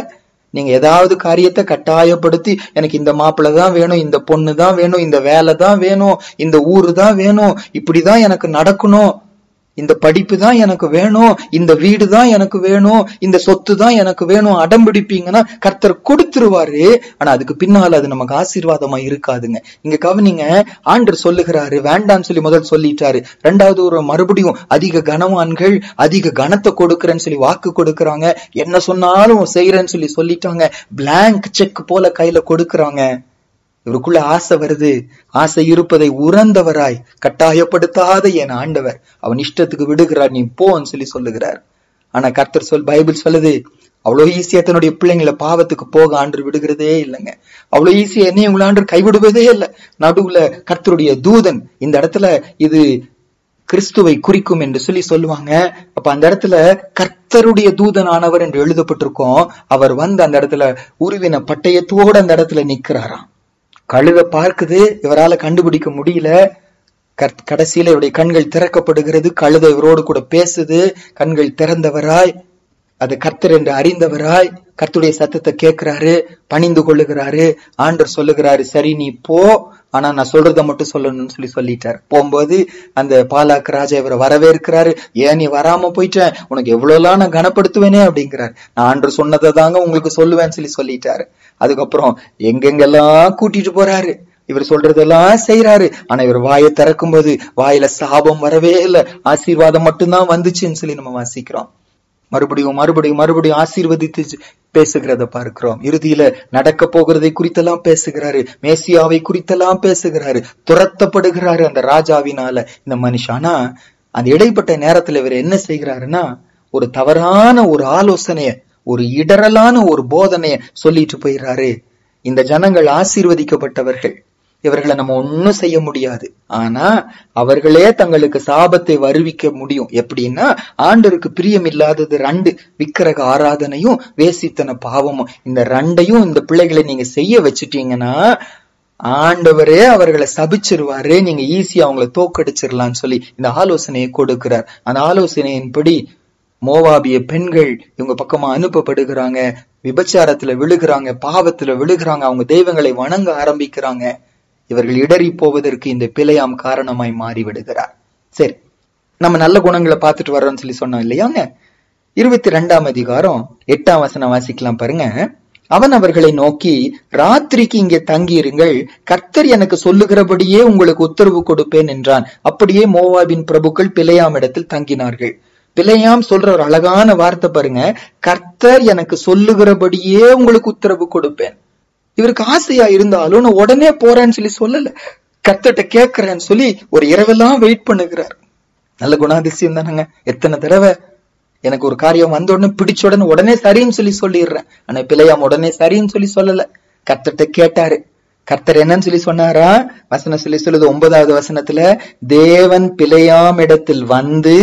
நீங்க ஏதாவது காரியத்தை கட்டாயப்படுத்தி எனக்கு இந்த மாப்பிள்ளை தான் வேணும், இந்த பொண்ணு தான் வேணும், இந்த வேலை தான் வேணும், இந்த ஊரு தான் வேணும், இப்படிதான் எனக்கு நடக்கணும், இந்த படிப்பு தான் எனக்கு வேணும், இந்த வீடு தான் எனக்கு வேணும், இந்த சொத்து தான் எனக்கு வேணும் அடம்பிடிப்பீங்கன்னா கர்த்தர் கொடுத்துருவாரு. ஆனா அதுக்கு பின்னால அது நமக்கு ஆசீர்வாதமா இருக்காதுங்க. இங்க கவனிங்க, ஆண்டவர் சொல்லுகிறாரு வேண்டான்னு சொல்லி முதல் சொல்லிட்டாரு. 2வது ஒரு மறுபடியும் அதிக கனவான்கள், அதிக கனத்தை கொடுக்கறேன்னு சொல்லி வாக்கு கொடுக்கறாங்க. என்ன சொன்னாலும் செய்யறேன்னு சொல்லிட்டாங்க. பிளாங்க் செக் போல கையில கொடுக்கறாங்க. இவருக்குள்ள ஆசை வருது. ஆசை இருப்பதை உறந்தவராய் கட்டாயப்படுத்தாத என் ஆண்டவர் அவன் இஷ்டத்துக்கு விடுகிறார், நீ போன்னு சொல்லுகிறார். ஆனா கர்த்தர் பைபிள் சொல்லுது, அவ்வளவு ஈஸியா தன்னுடைய பிள்ளைங்களை பாவத்துக்கு போக ஆண்டு விடுகிறதே இல்லைங்க. அவ்வளவு ஈஸியா என்னையும் உங்களை ஆண்டு கைவிடுவதே இல்லை. நடுவுல கர்த்தருடைய தூதன், இந்த இடத்துல இது கிறிஸ்துவை குறிக்கும் என்று சொல்லுவாங்க. அப்ப அந்த இடத்துல கர்த்தருடைய தூதனானவர் என்று எழுதப்பட்டிருக்கோம். அவர் வந்து அந்த இடத்துல உருவின பட்டயத்தோடு அந்த இடத்துல நிக்கிறாராம். கழுத பார்க்குது, இவரால கண்டுபிடிக்க முடியல. கடைசியில இவருடைய கண்கள் திறக்கப்படுகிறது. கழுத இவரோடு கூட பேசுது. கண்கள் திறந்தவராய், அது கர்த்தர் என்று அறிந்தவராய் கர்த்தருடைய சத்தத்தை கேட்கிறாரு, பணிந்து கொள்ளுகிறாரு. ஆண்டவர் சொல்லுகிறாரு, சரி நீ போ, ஆனா நான் சொல்றத மட்டும் சொல்லணும்னு சொல்லிட்டாரு. போகும்போது அந்த பாலாக்கு ராஜா இவரை வரவேற்கிறாரு. ஏன் நீ வராம போயிட்ட, உனக்கு எவ்வளவுலாம் நான் கனப்படுத்துவேனே அப்படிங்கிறாரு. நான் ஆண்டவர் சொன்னதை தாங்க உங்களுக்கு சொல்லுவேன்னு சொல்லிட்டாரு. அதுக்கப்புறம் எங்கெங்கெல்லாம் கூட்டிட்டு போறாரு, இவர் சொல்றதெல்லாம் செய்யறாரு. ஆனா இவர் வாயை திறக்கும் போது வாயில சாபம் வரவே இல்லை, ஆசீர்வாதம் மட்டும்தான் வந்துச்சுன்னு நம்ம வாசிக்கிறோம். மறுபடியும் மறுபடியும் மறுபடியும் ஆசீர்வதித்து பேசுகிறத பார்க்கிறோம். இறுதியில நடக்க போகிறதை குறித்தெல்லாம் பேசுகிறாரு, மேசியாவை குறித்தெல்லாம் பேசுகிறாரு. துரத்தப்படுகிறாரு அந்த ராஜாவினால இந்த மனுஷன். ஆனா அந்த இடைப்பட்ட நேரத்துல இவர் என்ன செய்கிறாருன்னா, ஒரு தவறான ஒரு ஆலோசனைய, ஒரு இடரலான ஒரு போதனைய சொல்லிட்டு போயிடுறாரு. இந்த ஜனங்கள் ஆசீர்வதிக்கப்பட்டவர்கள், இவர்களை நம்ம ஒன்னும் செய்ய முடியாது. ஆனா அவர்களே தங்களுக்கு சாபத்தை வருவிக்க முடியும். எப்படின்னா, ஆண்டருக்கு பிரியம் இல்லாதது 2, விக்கிரக ஆராதனையும் வேசித்தன பாவமும். இந்த 2ஐயும் இந்த பிள்ளைகளை நீங்க செய்ய வச்சுட்டீங்கன்னா ஆண்டவரே அவர்களை சபிச்சிருவாரு, நீங்க ஈஸியா அவங்களை தோக்கடிச்சிடலாம்னு சொல்லி இந்த ஆலோசனையை கொடுக்கிறார். அந்த ஆலோசனையின்படி மோவாபிய பெண்கள் இவங்க பக்கமா அனுப்பப்படுகிறாங்க. விபச்சாரத்துல விழுகிறாங்க, பாவத்துல விழுகிறாங்க, அவங்க தெய்வங்களை வணங்க ஆரம்பிக்கிறாங்க. இவர்கள் இடறி போவதற்கு இந்த பிலேயாம் காரணமாய் மாறி விடுகிறார். சரி, நம்ம நல்ல குணங்களை பார்த்துட்டு வர்றோம்னு சொன்னோம் இல்லையாங்க. 22ஆம் அதிகாரம் 8ஆம் வசனம் வாசிக்கலாம் பாருங்க. அவன் அவர்களை நோக்கி, ராத்திரிக்கு இங்கே தங்கியிருங்கள், கர்த்தர் எனக்கு சொல்லுகிறபடியே உங்களுக்கு உத்தரவு கொடுப்பேன் என்றான். அப்படியே மோவாபின் பிரபுக்கள் பிலேயாம் இடத்தில் தங்கினார்கள். பிலேயாம் சொல்ற ஒரு அழகான வார்த்தை பாருங்க, கர்த்தர் எனக்கு சொல்லுகிறபடியே உங்களுக்கு உத்தரவு கொடுப்பேன். இவருக்கு ஆசையா இருந்தாலும் நான் உடனே போறேன்னு சொல்லல, கர்த்தர்ட்ட கேட்கிறேன்னு சொல்லி ஒரு இரவெல்லாம் வெயிட் பண்ணுகிறார். நல்ல குணாதிசயம் தானங்க. எத்தனை தடவை எனக்கு ஒரு காரியம் வந்த உடனே பிடிச்ச உடனே சரின்னு சொல்லிடுறேன். ஆனா பிலேயாம் உடனே சரின்னு சொல்லல, கர்த்தர்ட்ட கேட்டாரு. கர்த்தர் என்னன்னு சொன்னாரா? வசனம் சொல்லுது 9வது வசனத்துல, தேவன் பிலேயாம் இடத்தில் வந்து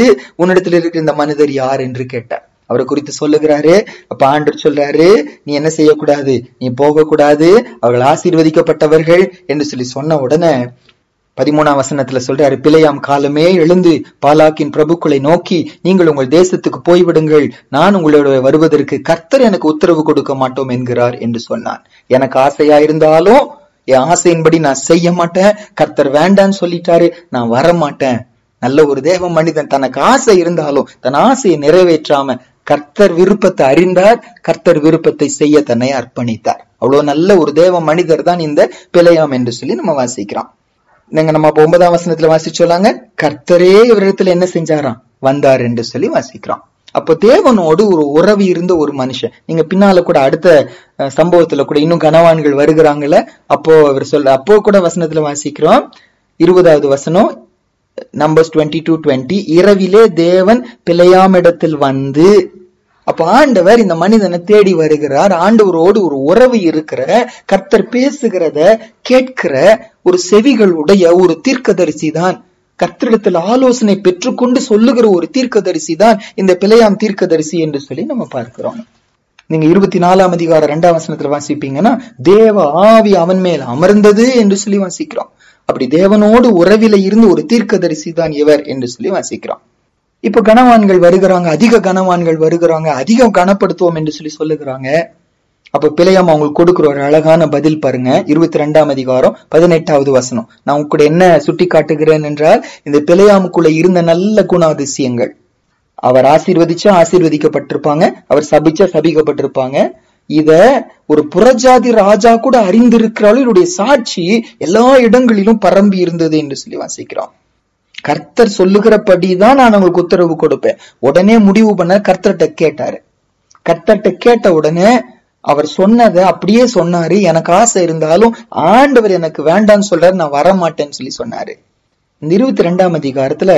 உன்னிடத்தில் இருக்கிற இந்த மனிதர் யார் என்று கேட்டார். அவரை குறித்து சொல்லுகிறாரு. அப்ப ஆண்டவர் சொல்றாரு, நீ என்ன செய்யக்கூடாது, நீ போக கூடாது, அவர்கள் ஆசீர்வதிக்கப்பட்டவர்கள் என்று சொன்ன உடனே 13ஆம் வசனத்துல சொல்றாரு, பிலேயாம் காலமே எழுந்து பாலாக்கின் பிரபுக்களை நோக்கி, நீங்கள் உங்கள் தேசத்துக்கு போய்விடுங்கள், நான் உங்களோட வருவதற்கு கர்த்தர் எனக்கு உத்தரவு கொடுக்க மாட்டோம் என்கிறார் என்று சொன்னான். எனக்கு ஆசையா இருந்தாலும் என் ஆசையின்படி நான் செய்ய மாட்டேன், கர்த்தர் வேண்டான்னு சொல்லிட்டாரு, நான் வர மாட்டேன். நல்ல ஒரு தேவ மனிதன் தனக்கு ஆசை இருந்தாலும் தன் ஆசையை நிறைவேற்றாம கர்த்தர் விருப்பத்தை அறிந்தார், கர்த்தர் விருப்பத்தை செய்ய தன்னை அர்ப்பணித்தார். அவ்வளவு நல்ல ஒரு தேவ மனிதர் தான் இந்த பிலேயாம் என்று நம்ம வாசிக்கிறோம். நம்ம 9ஆம் வசனத்துல வாசிச்சோலாங்க, கர்த்தரே இவரிடத்துல என்ன செஞ்சாராம், வந்தார் என்று வாசிக்கிறோம். அப்போ தேவனோடு ஒரு உறவு இருந்த ஒரு மனுஷன். நீங்க பின்னால கூட அடுத்த சம்பவத்துல கூட இன்னும் கனவான்கள் வருகிறாங்கல்ல, அப்போ கூட வசனத்துல வாசிக்கிறோம். 20வது வசனம், நம்பர்ஸ் 22:20, இரவிலே தேவன் பிலேயாம் இடத்தில் வந்து. அப்ப ஆண்டவர் இந்த மனிதனை தேடி வருகிறார். ஆண்டவரோடு ஒரு உறவு இருக்கிற, கர்த்தர் பேசுகிறத கேட்கிற ஒரு செவிகள் உடைய ஒரு தீர்க்கதரிசி தான், கர்த்தரிடத்தில் ஆலோசனை பெற்றுக்கொண்டு சொல்லுகிற ஒரு தீர்க்கதரிசி தான் இந்த பிலேயாம் தீர்க்கதரிசி என்று நம்ம பார்க்கிறோம். நீங்க 24ஆம் அதிகாரம் 2ஆம் வசனத்துல வாசிப்பீங்கன்னா, தேவ ஆவி அவன் மேல் அமர்ந்தது என்று வாசிக்கிறோம். அப்படி தேவனோடு உறவில இருந்து ஒரு தீர்க்கதரிசி தான் இவர் என்று வாசிக்கிறோம். இப்ப கனவான்கள் வருகிறாங்க, அதிக கனவான்கள் வருகிறாங்க, அதிகம் கனப்படுத்துவோம் என்று சொல்லுகிறாங்க. அப்ப பிலேயாம் அவங்களுக்கு கொடுக்கிற ஒரு அழகான பதில் பாருங்க. 22ஆம் அதிகாரம் 18வது வசனம். நான் உங்களுக்கு என்ன சுட்டி காட்டுகிறேன் என்றால், இந்த பிலேயாமுக்குள்ள இருந்த நல்ல குணாதிசயங்கள். அவர் ஆசீர்வதிச்சா ஆசீர்வதிக்கப்பட்டிருப்பாங்க, அவர் சபிச்சா சபிக்கப்பட்டிருப்பாங்க. இத ஒரு புறஜாதி ராஜா கூட அறிந்திருக்கிறாலும் இவருடைய சாட்சி எல்லா இடங்களிலும் பரம்பி இருந்தது என்று வாசிக்கிறோம். கர்த்தர் சொல்லுகிறபடிதான் நான் உங்களுக்கு உத்தரவு கொடுப்பேன். உடனே முடிவு பண்ண கர்த்தர்ட்ட கேட்டாரு. கர்த்தர்ட்ட கேட்ட உடனே அவர் சொன்னதை அப்படியே சொன்னாரு. எனக்கு ஆசை இருந்தாலும் ஆண்டவர் எனக்கு வேண்டான்னு சொல்றாரு, நான் வரமாட்டேன்னு சொன்னாரு. இந்த 22ஆம் அதிகாரத்துல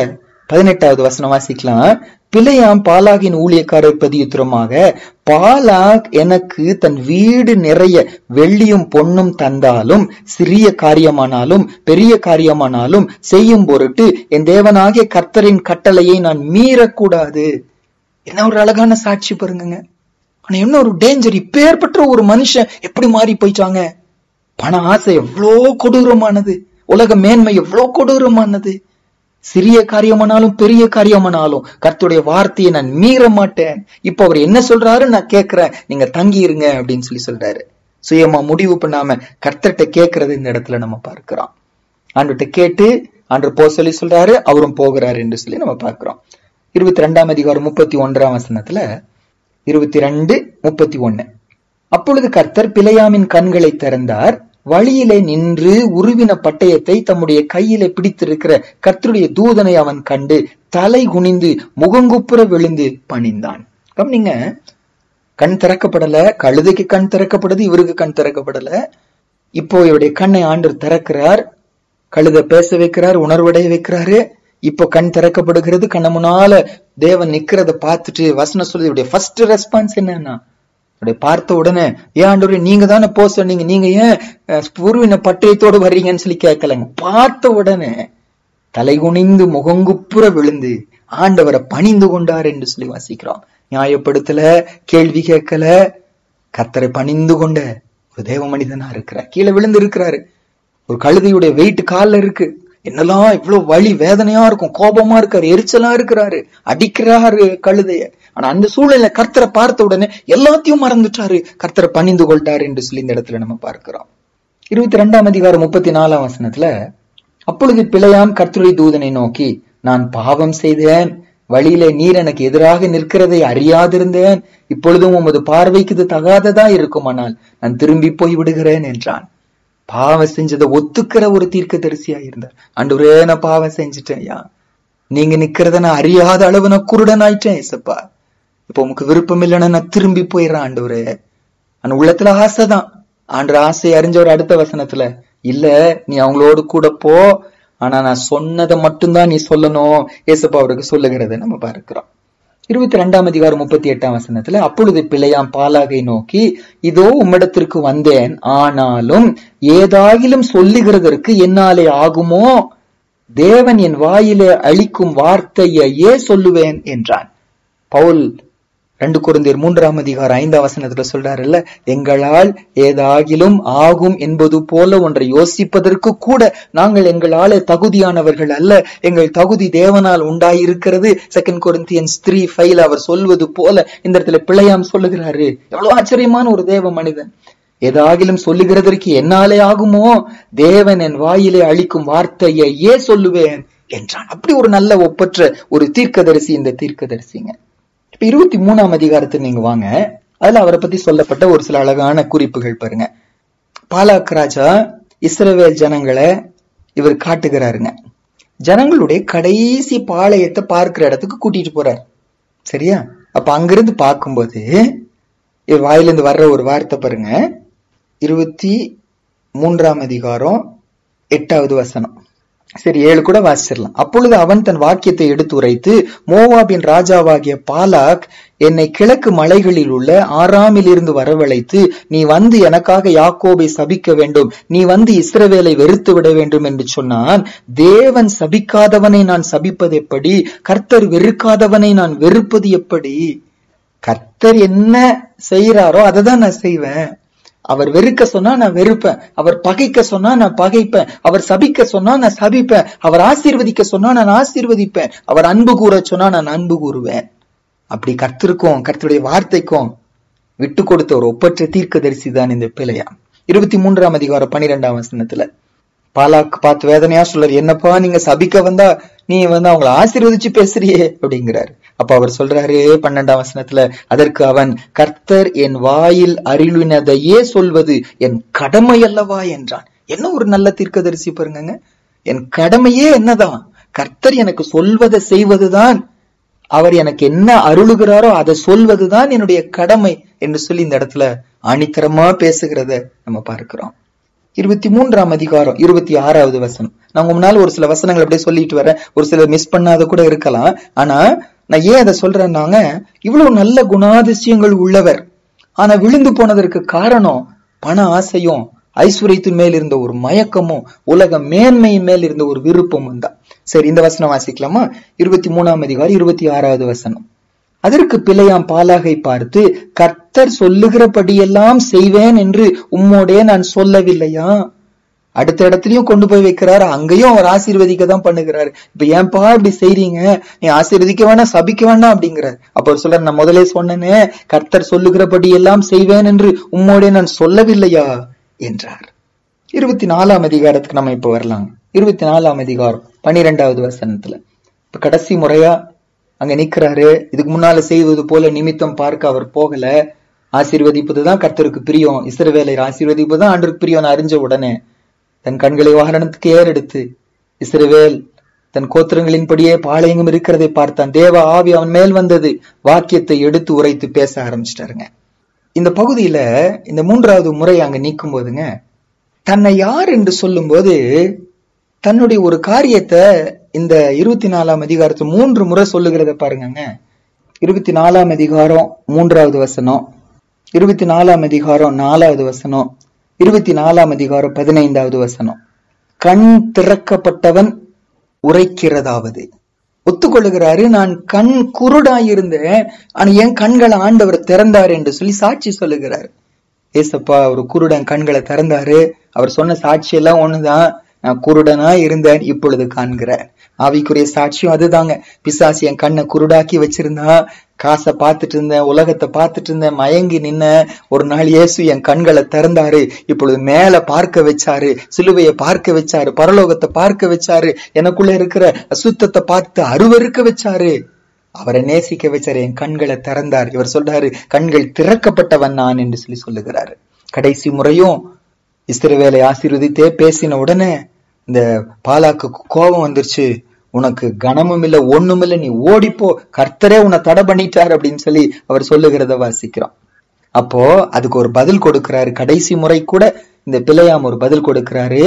18வது வசனம் வாசிக்கலாம். பிலேயாம் பாலாகின் ஊழியக்காரர் பிரதியுத்தரமாக, பாலாக் எனக்கு தன் வீடு நிறைய வெள்ளியும் பொன்னும் தந்தாலும், சிறிய காரியமானாலும் பெரிய காரியமானாலும் செய்யும் பொருட்டு என் தேவனாகிய கர்த்தரின் கட்டளையை நான் மீறக்கூடாது. என்ன ஒரு அழகான சாட்சி பாருங்க. ஆனா என்ன ஒரு டேஞ்சர்! இப்பேற்பட்ட ஒரு மனுஷன் எப்படி மாறி போயிட்டாங்க. பண ஆசை எவ்வளோ கொடூரமானது, உலக மேன்மை எவ்வளோ கொடூரமானது. சிறிய காரியமானாலும் பெரிய காரியமானாலும் கர்த்தருடைய வார்த்தையை நான் மீற மாட்டேன். இப்ப அவர் என்ன சொல்றாரு, நான் கேட்கிறேன், நீங்க தங்கி இருங்க அப்படின்னு சொல்றாரு. சுயமா முடிவு பண்ணாம கர்த்தர்கிட்ட கேட்கறது இந்த இடத்துல நம்ம பார்க்கிறோம். ஆண்டுகிட்ட கேட்டு ஆண்டு போ சொல்றாரு, அவரும் போகிறாரு என்று சொல்லி நம்ம பார்க்கிறோம். 22ஆம் அதிகாரம் 31ஆம் வசனத்துல 22:31, அப்பொழுது கர்த்தர் பிலேயாமின் கண்களை திறந்தார், வழியிலே நின்று உருவின பட்டயத்தை தம்முடைய கையிலே பிடித்திருக்கிற கர்த்தருடைய தூதனை அவன் கண்டு தலை குனிந்து முகங்குப்புற விழுந்து பணிந்தான். நீங்க கண் திறக்கப்படல, கழுதைக்கு கண் திறக்கப்படுது, இவருக்கு கண் திறக்கப்படல. இப்போ இவருடைய கண்ணை ஆண்டவர் திறக்கிறார், கழுதை பேச வைக்கிறார், உணர்வடைய வைக்கிறாரு. இப்போ கண் திறக்கப்படுகிறது. கண்ண முன்னால தேவன் நிக்கிறத பார்த்துட்டு வசனம் சொல்லுது, இவருடைய ஃபர்ஸ்ட் ரெஸ்பான்ஸ் என்னன்னா, பார்த்த உடனே, ஏன் ஆண்டவரே நீங்க தானே போ சொன்னீங்க, நீங்க ஏன் பூர்வின பட்டயத்தோடு வர்றீங்கன்னு சொல்லி கேட்கலங்க. பார்த்த உடனே தலை குனிந்து முகங்குப்புற விழுந்து ஆண்டவரை பணிந்து கொண்டார் என்று சொல்லி வாசிக்கிறோம். நியாயப்படுத்தல, கேள்வி கேட்கல, கர்த்தரை பணிந்து கொண்ட ஒரு தேவ மனிதனா இருக்கிறார். கீழே விழுந்து இருக்கிறாரு. ஒரு கழுதையுடைய வெயிட் கால்ல இருக்கு. என்னெல்லாம் இவ்வளவு வலி வேதனையா இருக்கும், கோபமா இருக்காரு, எரிச்சலா இருக்கிறாரு, அடிக்கிறாரு கழுதைய. ஆனா அந்த சூழல கர்த்தரை பார்த்த உடனே எல்லாத்தையும் மறந்துட்டாரு, கர்த்தரை பணிந்து கொள்ட்டாரு என்று சொல்லி இந்த இடத்துல நம்ம பார்க்கிறோம். 22ஆம் அதிகாரம் 34ஆம் வசனத்துல, அப்பொழுது பிலேயாம் கர்த்தருடைய தூதனை நோக்கி, நான் பாவம் செய்தேன், வழியிலே நீர் எனக்கு எதிராக நிற்கிறதை அறியாதிருந்தேன், இப்பொழுதும் உமது பார்வைக்கு இது தகாததா இருக்குமானால் நான் திரும்பி போய் விடுகிறேன் என்றான். பாவம் செஞ்சதை ஒத்துக்கிற ஒரு தீர்க்கதரிசியா இருந்தார். ஆண்டவரே நான் பாவம் செஞ்சுட்டேன்யா, நீங்க நிக்கிறத நான் அறியாத அளவு நான் குருடன் ஆயிட்டேன் ஏசப்பா, இப்ப உமக்கு விருப்பம் இல்லைன்னா நான் திரும்பி போயிடுறேன் ஆண்டவரே. ஆனா உள்ளத்துல ஆசைதான். ஆண்டு ஆசை அறிஞ்சவர் அடுத்த வசனத்துல, இல்ல நீ அவங்களோடு கூட போ, ஆனா நான் சொன்னதை மட்டும்தான் நீ சொல்லணும் ஏசப்பா அவருக்கு சொல்லுகிறத நம்ம பார்க்கிறோம். 22ஆம் அதிகாரம் 38ஆம் வசனத்துல, அப்பொழுது பிலேயாம் பாலாகை நோக்கி, இதோ உம்மிடத்திற்கு வந்தேன், ஆனாலும் ஏதாகிலும் சொல்லுகிறதற்கு என்னாலே ஆகுமோ, தேவன் என் வாயிலே அளிக்கும் வார்த்தையே சொல்லுவேன் என்றான். பவுல் 2 கொரிந்தியர் 3ஆம் அதிகாரம் 5ஆம் வசனத்துல சொல்றாருல்ல, எங்களால் ஏதாகிலும் ஆகும் என்பது போல ஒன்றை யோசிப்பதற்கு கூட நாங்கள் எங்களால தகுதியானவர்கள் அல்ல, எங்கள் தகுதி தேவனால் உண்டாயிருக்கிறது. 2 கொரிந்தியன்ஸ் 3:5 அவர் சொல்வது போல இந்த இடத்துல பிலேயாம் சொல்லுகிறாரு. எவ்வளவு ஆச்சரியமான ஒரு தேவ மனிதன். ஏதாகிலும் சொல்லுகிறதற்கு என்னாலே ஆகுமோ, தேவன் என் வாயிலே அளிக்கும் வார்த்தையே சொல்லுவேன் என்றான். அப்படி ஒரு நல்ல ஒப்பற்ற ஒரு தீர்க்கதரிசி இந்த தீர்க்கதரிசிங்க. இப்ப 23ஆம் அதிகாரத்துக்கு நீங்க வாங்க, அதுல அவரை பத்தி சொல்லப்பட்ட ஒரு சில அழகான குறிப்புகள் பாருங்க. பாலாக் ராஜா இஸ்ரவேல் ஜனங்களை இவர் காட்டுகிறாருங்க. ஜனங்களுடைய கடைசி பாளையத்தை பார்க்கிற இடத்துக்கு கூட்டிட்டு போறார். சரியா? அப்ப அங்கிருந்து பார்க்கும்போது இவர் வாயிலிருந்து வர்ற ஒரு வார்த்தை பாருங்க. 23ஆம் அதிகாரம் 8வது வசனம். சரி, 7 கூட வாசிச்சிடலாம். அப்பொழுது அவன் தன் வாக்கியத்தை எடுத்து உரைத்து, மோவாபின் ராஜாவாகிய பாலாக் என்னை கிழக்கு மலைகளில் உள்ள ஆராமில் இருந்து வரவழைத்து, நீ வந்து எனக்காக யாக்கோபை சபிக்க வேண்டும், நீ வந்து இஸ்ரவேலை வெறுத்து விட வேண்டும் என்று சொன்னான். தேவன் சபிக்காதவனை நான் சபிப்பது எப்படி? கர்த்தர் வெறுக்காதவனை நான் வெறுப்பது எப்படி? கர்த்தர் என்ன செய்யறாரோ அதை தான் நான் செய்வேன். அவர் வெறுக்க சொன்னா நான் வெறுப்பேன், அவர் பகைக்க சொன்னா நான் பகைப்பேன், அவர் சபிக்க சொன்னா நான் சபிப்பேன், அவர் ஆசீர்வதிக்க சொன்னா நான் ஆசீர்வதிப்பேன், அவர் அன்பு கூற சொன்னா நான் அன்பு கூறுவேன். அப்படி கர்த்தருக்கும் கர்த்தருடைய வார்த்தைக்கும் விட்டு கொடுத்த ஒரு ஒப்பற்ற தீர்க்கதரிசி தான் இந்த பிலேயாம். 23ஆம் அதிகாரம் 12ஆம் வசனத்துல பாலாக்கு பார்த்து வேதனையா சொல்றாரு, என்னப்பா நீங்க சபிக்க வந்தா நீ வந்து அவங்களை ஆசீர்வதிச்சு பேசுறியே அப்படிங்கிறாரு. அப்ப அவர் சொல்றாரு 12ஆம் வசனத்துல, அதற்கு அவன், கர்த்தர் என் வாயில் அருளினதையே சொல்வது என் கடமை அல்லவா என்றான். என்ன ஒரு நல்ல தீர்க்கதரிசி பாருங்க. என் கடமையே என்னதான்? கர்த்தர் எனக்கு சொல்வதை செய்வதுதான், அவர் எனக்கு என்ன அருளுகிறாரோ அதை சொல்வதுதான் என்னுடைய கடமை என்று சொல்லி இந்த இடத்துல ஆணித்தரமா பேசுகிறத நம்ம பார்க்கிறோம். 23ஆம் அதிகாரம் 26வது வசனம். நான் முன்னால ஒரு சில வசனங்கள் அப்படியே சொல்லிட்டு வரேன், ஒரு சில மிஸ் பண்ணாத கூட இருக்கலாம். ஆனா நான் ஏன் அதை சொல்றேன்னாங்க, இவ்வளவு நல்ல குணாதிசயங்கள் உள்ளவர், ஆனா விழுந்து போனதற்கு காரணம் பண ஆசையும் ஐஸ்வர்யத்தின் மேல் இருந்த ஒரு மயக்கமும் உலக மேன்மையின் மேல் இருந்த ஒரு விருப்பமும் தான். சரி, இந்த வசனம் வாசிக்கலாமா? 23ஆம் அதிகாரம் 26வது வசனம். அதற்கு பிலேயாம் பாலாகை பார்த்து, கர்த்தர் சொல்லுகிறபடியெல்லாம் செய்வேன் என்று உம்மோடே நான் சொல்லவில்லையா? அடுத்த இடத்துலயும் கொண்டு போய் வைக்கிறாரு, அங்கேயும் அவர் ஆசீர்வதிக்க தான் பண்ணுகிறாரு. இப்ப ஏன்பா இப்படி செய்றீங்க, நீ ஆசீர்வதிக்க வேணாம் சபிக்க வேண்டாம் அப்படிங்கிறார். அப்ப அவர் சொல்ற, நான் முதலே சொன்னேனே, கர்த்தர் சொல்லுகிறபடி எல்லாம் செய்வேன் என்று உம்மோடே நான் சொல்லவில்லையா என்றார். 24ஆம் அதிகாரத்துக்கு நம்ம இப்ப வரலாம். 24ஆம் அதிகாரம் 12வது வசனத்துல இப்ப கடைசி முறையா அங்க நிக்கிறாரு. இதுக்கு முன்னால செய்வது போல நிமித்தம் பார்க்க அவர் போகல. ஆசீர்வதிப்பதுதான் கர்த்தருக்கு பிரியம், இஸ்ரவேலை ஆசீர்வதிப்பதுதான் ஆண்டவருக்கு பிரியம் அறிஞ்ச உடனே தன் கண்களை வாகனத்துக்கு ஏறெடுத்து இஸ்ரவேல் தன் கோத்திரங்களின்படியே பாளையங்கும் இருக்கிறதை பார்த்தான். தேவ ஆவி அவன் மேல் வந்தது, வாக்கியத்தை எடுத்து உரைத்து பேச ஆரம்பிச்சிட்டாருங்க. இந்த பகுதியில இந்த 3வது முறை அங்க நிற்கும் போதுங்க, தன்னை யார் என்று சொல்லும் போது தன்னுடைய ஒரு காரியத்தை இந்த 24ஆம் அதிகாரத்தை 3 முறை சொல்லுகிறத பாருங்க. 24ஆம் அதிகாரம் 3வது வசனம், 24ஆம் அதிகாரம் 4வது வசனம், 24ஆம் அதிகாரம் 15வது வசனம். கண் திறக்கப்பட்டவன் உரைக்கிறதாவது. ஒத்துக்கொள்ளுகிறாரு, நான் கண் குருடாயிருந்தேன், ஆனா என் கண்களை ஆண்டவர் திறந்தாரு என்று சொல்லி சாட்சி சொல்லுகிறாரு. ஏசப்பா ஒரு குருடன் கண்களை திறந்தாரு, அவர் சொன்ன சாட்சி எல்லாம் ஒண்ணுதான், நான் குருடனா இருந்தேன் இப்பொழுது காண்கிறேன். ஆவிக்குரிய சாட்சியும் அதுதாங்க. பிசாசு என் கண்ணை குருடாக்கி வச்சிருந்தா, காசை பார்த்துட்டு இருந்தேன், உலகத்தை பார்த்துட்டு இருந்தேன், மயங்கி நின்ன. ஒரு நாள் இயேசு என் கண்களை திறந்தாரு, இப்பொழுது மேல பார்க்க வச்சாரு, சிலுவையை பார்க்க வச்சாரு, பரலோகத்தை பார்க்க வச்சாரு, எனக்குள்ள இருக்கிற அசுத்தத்தை பார்த்து அருவருக்க வச்சாரு, அவரை நேசிக்க வச்சாரு, என் கண்களை திறந்தார். இவர் சொல்றாரு, கண்கள் திறக்கப்பட்டவன் நான் என்று சொல்லி சொல்லுகிறாரு. கடைசி முறையும் இஸ்ரவேலை ஆசீர்வதித்தே பேசின உடனே இந்த பாலாக்கு கோபம் வந்துருச்சு. உனக்கு கனமும் இல்ல ஒண்ணும் இல்ல, நீ ஓடிப்போ, கர்த்தரே உன்னை தடை பண்ணிட்டார் அப்படின்னு சொல்லி அவர் சொல்லுகிறத வாசிக்கிறோம். அப்போ அதுக்கு ஒரு பதில் கொடுக்கிறாரு. கடைசி முறை கூட இந்த பிலேயாம் ஒரு பதில் கொடுக்கிறாரு.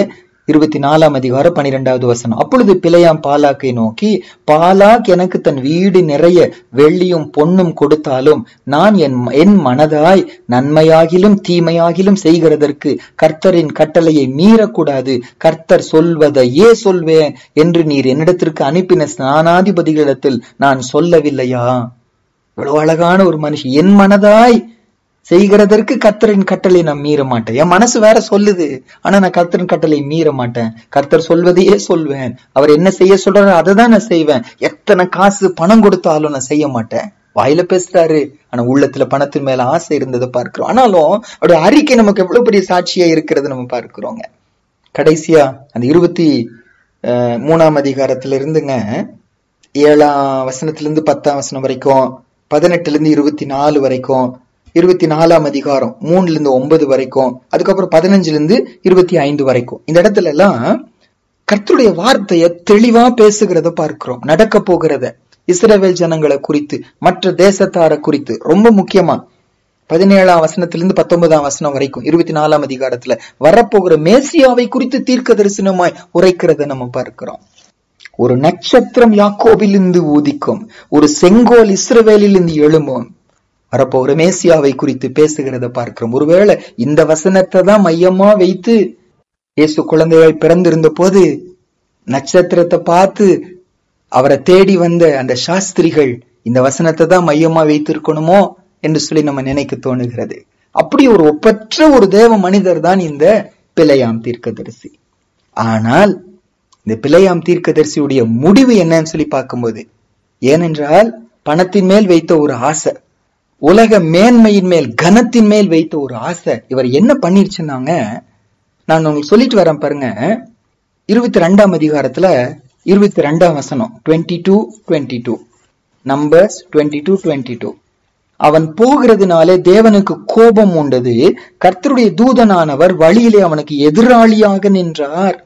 24ஆம் அதிகாரம் 12வது வசனம். அப்பொழுது பிலேயாம் பாலாக்கை நோக்கி, பாலாக் எனக்கு தன் வீடு நிறைய வெள்ளியும் பொன்னும் கொடுத்தாலும் நான் என் மனதாய் நன்மையாகிலும் தீமையாகிலும் செய்கிறதற்கு கர்த்தரின் கட்டளையை மீறக்கூடாது, கர்த்தர் சொல்வதையே சொல்வேன் என்று நீர் என்னிடத்திற்கு அனுப்பின ஸ்நானாதிபதிகளிடத்தில் நான் சொல்லவில்லையா? இவ்வளவு அழகான ஒரு மனுஷன். என் மனதாய் செய்கிறதற்கு கர்த்தரின் கட்டளை நான் மீற மாட்டேன். என் மனசு வேற சொல்லுது, ஆனா நான் கர்த்தரின் கட்டளை மீற மாட்டேன். கர்த்தர் சொல்வதையே சொல்வேன். அவர் என்ன செய்ய சொல்றாரு அதை தான் நான் செய்வேன். எத்தனை காசு பணம் கொடுத்தாலும் நான் செய்ய மாட்டேன். வாயில பேசுறாரு, ஆனா உள்ளத்துல பணத்தின் மேல ஆசை இருந்ததை பார்க்கிறோம். ஆனாலும் அவருடைய அறிக்கை நமக்கு எவ்வளவு பெரிய சாட்சியா இருக்கிறது நம்ம பார்க்கிறோங்க. கடைசியா அந்த 23ஆம் அதிகாரத்துல இருந்துங்க 7ஆம் வசனத்திலிருந்து 10ஆம் வசனம் வரைக்கும், 18லிருந்து 24 வரைக்கும், 24ஆம் அதிகாரம் 3லிருந்து 9 வரைக்கும், அதுக்கப்புறம் 15லிருந்து 25 வரைக்கும், இந்த இடத்துல எல்லாம் கர்த்தருடைய வார்த்தையை தெளிவா பேசுகிறத பார்க்கிறோம். நடக்க போகிறத, இஸ்ரவேல் ஜனங்களை குறித்து, மற்ற தேசத்தாரை குறித்து, ரொம்ப முக்கியமா 17ஆம் வசனத்திலிருந்து 19ஆம் வசனம் வரைக்கும் 24ஆம் அதிகாரத்துல வரப்போகிற மேசியாவை குறித்து தீர்க்க தரிசனமாய் உரைக்கிறத நம்ம பார்க்கிறோம். ஒரு நட்சத்திரம் யாக்கோபிலிருந்து ஊதிக்கும், ஒரு செங்கோல் இஸ்ரவேலிலிருந்து எழும்பும், வரப்போகிற மேசியாவை குறித்து பேசுகிறத பார்க்கிறோம். ஒருவேளை இந்த வசனத்தை தான் மையமா வைத்து இயேசு குழந்தையாய் பிறந்திருந்த போது நட்சத்திரத்தை பார்த்து அவரை தேடி வந்த அந்த சாஸ்திரிகள் இந்த வசனத்தை தான் மையமா வைத்திருக்கணுமோ என்று சொல்லி நம்ம நினைக்க தோணுகிறது. அப்படி ஒரு ஒப்பற்ற ஒரு தேவ மனிதர் தான் இந்த பிலேயாம் தீர்க்கதரிசி. ஆனால் இந்த பிலேயாம் தீர்க்கதரிசியுடைய முடிவு என்னன்னு சொல்லி பார்க்கும்போது, ஏனென்றால் பணத்தின் மேல் வைத்த ஒரு ஆசை, உலக மேன்மையின் மேல் கனத்தின் மேல் வைத்த ஒரு ஆசை இவர் என்ன பண்ணிருச்சுன்னாங்க, நான் உங்களுக்கு சொல்லிட்டு வரேன் பாருங்க. 22ஆம் அதிகாரத்துல 22ஆம் வசனம் 22 நம்பர்ஸ் 22 அவன் போகிறதுனாலே தேவனுக்கு கோபம் உண்டது, கர்த்தருடைய தூதனானவர் வழியிலே அவனுக்கு எதிராளியாக நின்றார்.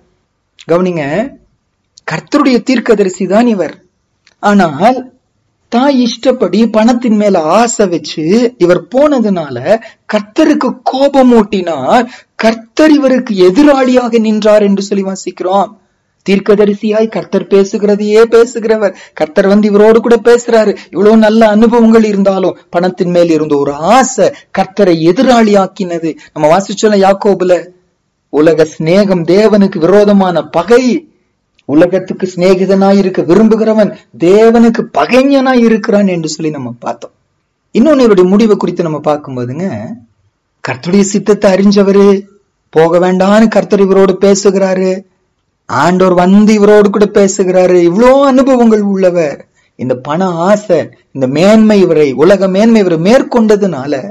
கவனிங்க, கர்த்தருடைய தீர்க்கதரிசி தான் இவர். ஆனால் தாய் இஷ்டப்படி பணத்தின் மேல ஆசை வச்சு இவர் போனதுனால கர்த்தருக்கு கோபம் ஊட்டினார், கர்த்தர் இவருக்கு எதிராளியாக நின்றார் என்று சொல்லி வாசிக்கிறோம். தீர்க்கதரிசியாய் கர்த்தர் பேசுகிறதையே பேசுகிறவர். கர்த்தர் இவரோடு கூட பேசுறாரு. இவ்வளவு நல்ல அனுபவங்கள் இருந்தாலும் பணத்தின் மேல் இருந்த ஒரு ஆசை கர்த்தரை எதிராளி ஆக்கினது. நம்ம வாசிச்சோம் யாக்கோபுல, உலக சிநேகம் தேவனுக்கு விரோதமான பகை. உலகத்துக்கு சிநேகிதனாய் இருக்க விரும்புகிறவன் தேவனுக்கு பகைஞனாய் இருக்கிறான் என்று சொல்லி நம்ம பார்த்தோம். இன்னொன்னு இவருடைய முடிவை குறித்து நம்ம பார்க்கும்போதுங்க, கர்த்தருடைய சித்தத்தை அறிஞ்சவரு, போக வேண்டான்னு கர்த்தர் இவரோடு பேசுகிறாரு. ஆண்டவர் இவரோடு கூட பேசுகிறாரு. இவ்வளோ அனுபவங்கள் உள்ளவர். இந்த பண ஆசை, இந்த மேன்மை, உலக மேன்மை இவரை மேற்கொண்டதுனால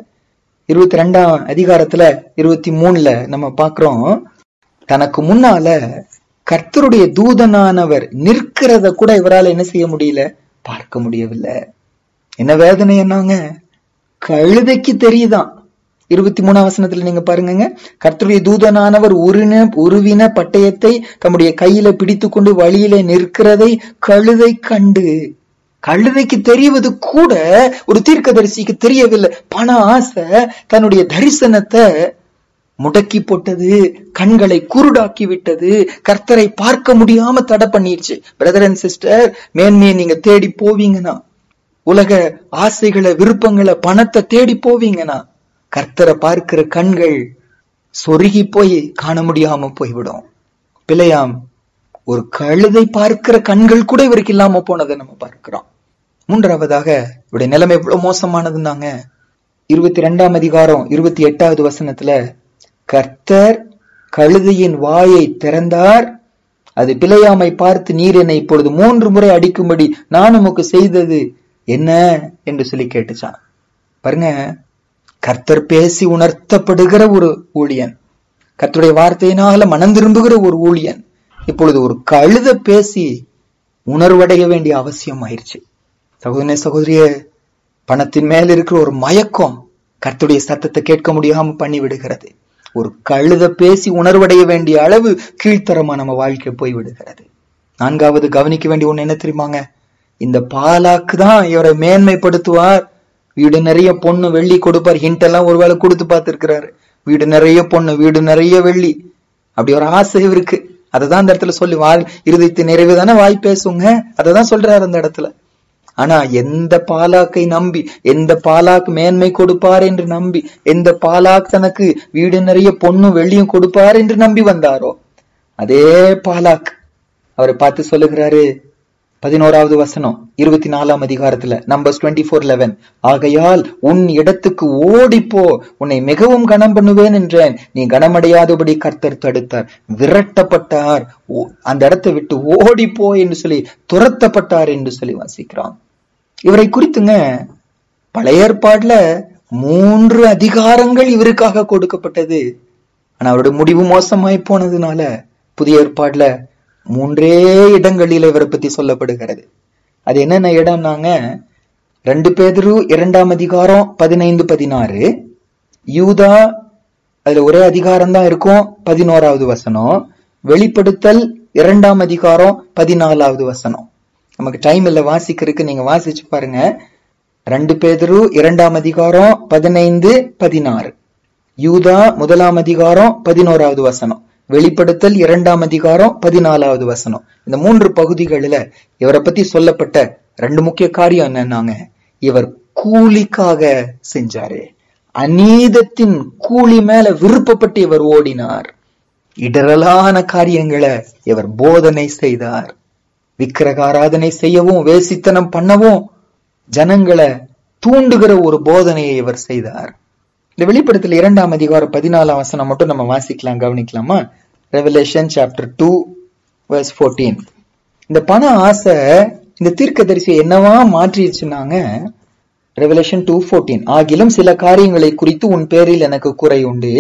22ஆம் அதிகாரத்துல 23 நம்ம பாக்குறோம், தனக்கு முன்னால கர்த்தருடைய தூதனானவர் நிற்கிறத கூட இவரால் என்ன செய்ய முடியல, பார்க்க முடியவில்லை. என்ன வேதனை என்னங்க, கழுதைக்கு தெரியுதான். 23ஆம் வசனத்துல நீங்க பாருங்க, கர்த்தருடைய தூதனானவர் உருவின பட்டயத்தை தம்முடைய கையில பிடித்து கொண்டு வழியில நிற்கிறதை கழுதை கண்டு. கழுதைக்கு தெரிவது கூட ஒரு தீர்க்கதரிசிக்கு தெரியவில்லை. பண ஆசை தன்னுடைய தரிசனத்தை முடக்கி போட்டது, கண்களை குருடாக்கி விட்டது, கர்த்தரை பார்க்க முடியாம தடை பண்ணிருச்சு. பிரதர் அண்ட் சிஸ்டர், மேன்மையை நீங்க தேடி போவீங்கன்னா, உலக ஆசைகளை, விருப்பங்களை, பணத்தை தேடி போவீங்கன்னா, கர்த்தரை பார்க்கிற கண்கள் சொருகி போய் காண முடியாம போய்விடும். பிழையாம், ஒரு கழுதை பார்க்கிற கண்கள் கூட இவருக்கு இல்லாம போனதை நம்ம பார்க்கிறோம். மூன்றாவதாக இவருடைய நிலைமை எவ்வளவு மோசமானதுன்னாங்க, 22ஆம் அதிகாரம் 28வது வசனத்துல, கர்த்தர் கழுதையின் வாயை திறந்தார், அது பிழையாமை பார்த்து, நீர் என்னை இப்பொழுது 3 முறை அடிக்கும்படி நான் உமக்கு செய்தது என்ன என்று சொல்லி கேட்டுச்சான். பாருங்க, கர்த்தர் பேசி உணர்த்தப்படுகிற ஒரு ஊழியன், கர்த்தருடைய வார்த்தையினால மனம் திரும்புகிற ஒரு ஊழியன், இப்பொழுது ஒரு கழுத பேசி உணர்வடைய வேண்டிய அவசியம் ஆயிடுச்சு. சகோதரனே சகோதரிய, பணத்தின் மேல இருக்கிற ஒரு மயக்கம் கர்த்தருடைய சத்தத்தை கேட்க முடியாம பண்ணி விடுகிறது. ஒரு கழுத பேசி உணர்வடைய வேண்டிய அளவு கீழ்த்தரமா நம்ம வாழ்க்கை போய் விடுகிறது. 4வது கவனிக்க வேண்டிய ஒண்ணு என்ன தெரியுமாங்க, இந்த பாலாக்கு தான் இவரை மேன்மைப்படுத்துவார். வீடு நிறைய பொண்ணு வெள்ளி கொடுப்பார். ஹிண்ட் எல்லாம் ஒருவேளை கொடுத்து பார்த்திருக்கிறாரு. வீடு நிறைய பொண்ணு, வீடு நிறைய வெள்ளி, அப்படி ஒரு ஆசை இருக்கு. அததான் அந்த இடத்துல சொல்லி, இருதயத்தின் நிறைவு தானே வாய் பேசுங்க, அததான் சொல்றாரு அந்த இடத்துல. ஆனா எந்த பாலாக்கை நம்பி, எந்த பாலாக்கு மேன்மை கொடுப்பார் என்று நம்பி, எந்த பாலாக் தனக்கு வீடு நிறைய பொண்ணும் வெள்ளியும் கொடுப்பார் என்று நம்பி வந்தாரோ, அதே பாலாக் அவரை பார்த்து சொல்லுகிறாரு, 11வது வசனம் 24ஆம் அதிகாரத்துல, நம்பர்ஸ் 24:11, ஆகையால் உன் இடத்துக்கு ஓடிப்போ, உன்னை மிகவும் கனம் பண்ணுவேன் என்றேன், நீ கனமடையாதபடி கர்த்தர் தடுத்தார். விரட்டப்பட்டார், அந்த இடத்தை விட்டு ஓடிப்போ என்று சொல்லி துரத்தப்பட்டார் என்று சொல்லி வாசிக்கிறான். இவரை குறித்துங்க பழைய ஏற்பாடுல 3 அதிகாரங்கள் இவருக்காக கொடுக்கப்பட்டது. ஆனா அவருடைய முடிவு மோசமாய் போனதுனால புதிய ஏற்பாடுல 3 இடங்களில் இவரை பத்தி சொல்லப்படுகிறது. அது என்னென்ன இடம்னாங்க, 2 பேதுரு 2ஆம் அதிகாரம் 15-16, யூதா அதுல ஒரே அதிகாரம் தான் இருக்கும் 11வது வசனம், வெளிப்படுத்தல் 2ஆம் அதிகாரம் 14வது வசனம். நமக்கு டைம் இல்ல வாசிக்கிறதுக்கு, நீங்க வாசிச்சு பாருங்க. 2 பேதுரு 2ஆம் அதிகாரம் 15-16, யூதா 1ஆம் அதிகாரம் 11வது வசனம், வெளிப்படுத்தல் 2ஆம் அதிகாரம் 14வது வசனம். இந்த 3 பகுதிகளில இவரை பத்தி சொல்லப்பட்ட 2 முக்கிய காரியம் என்னன்னாங்க, இவர் கூலிக்காக செஞ்சாரு. அநீதத்தின் கூலி மேல விருப்பப்பட்டு இவர் ஓடினார். இடரலான காரியங்களை இவர் போதனை செய்தார். விக்கிரக ஆராதனை செய்யவும், வேசித்தனம் பண்ணவும் ஜனங்களை தூண்டுகிற ஒரு போதனையை இவர் செய்தார். இந்த வெளிப்படுத்தல் 2ஆம் அதிகாரம் 14ஆம் வசனம் மட்டும் நம்ம வாசிக்கலாம், கவனிக்கலாமா? Revelation chapter 2 verse 14. இந்த பண ஆசை இந்த தீர்க்கதரிசியை என்னவா மாற்றிடுச்சுனாங்க, ரெவலேஷன் 2:14, ஆகிலும் சில காரியங்களை குறித்து உன் பேரில் எனக்கு குறை உண்டு,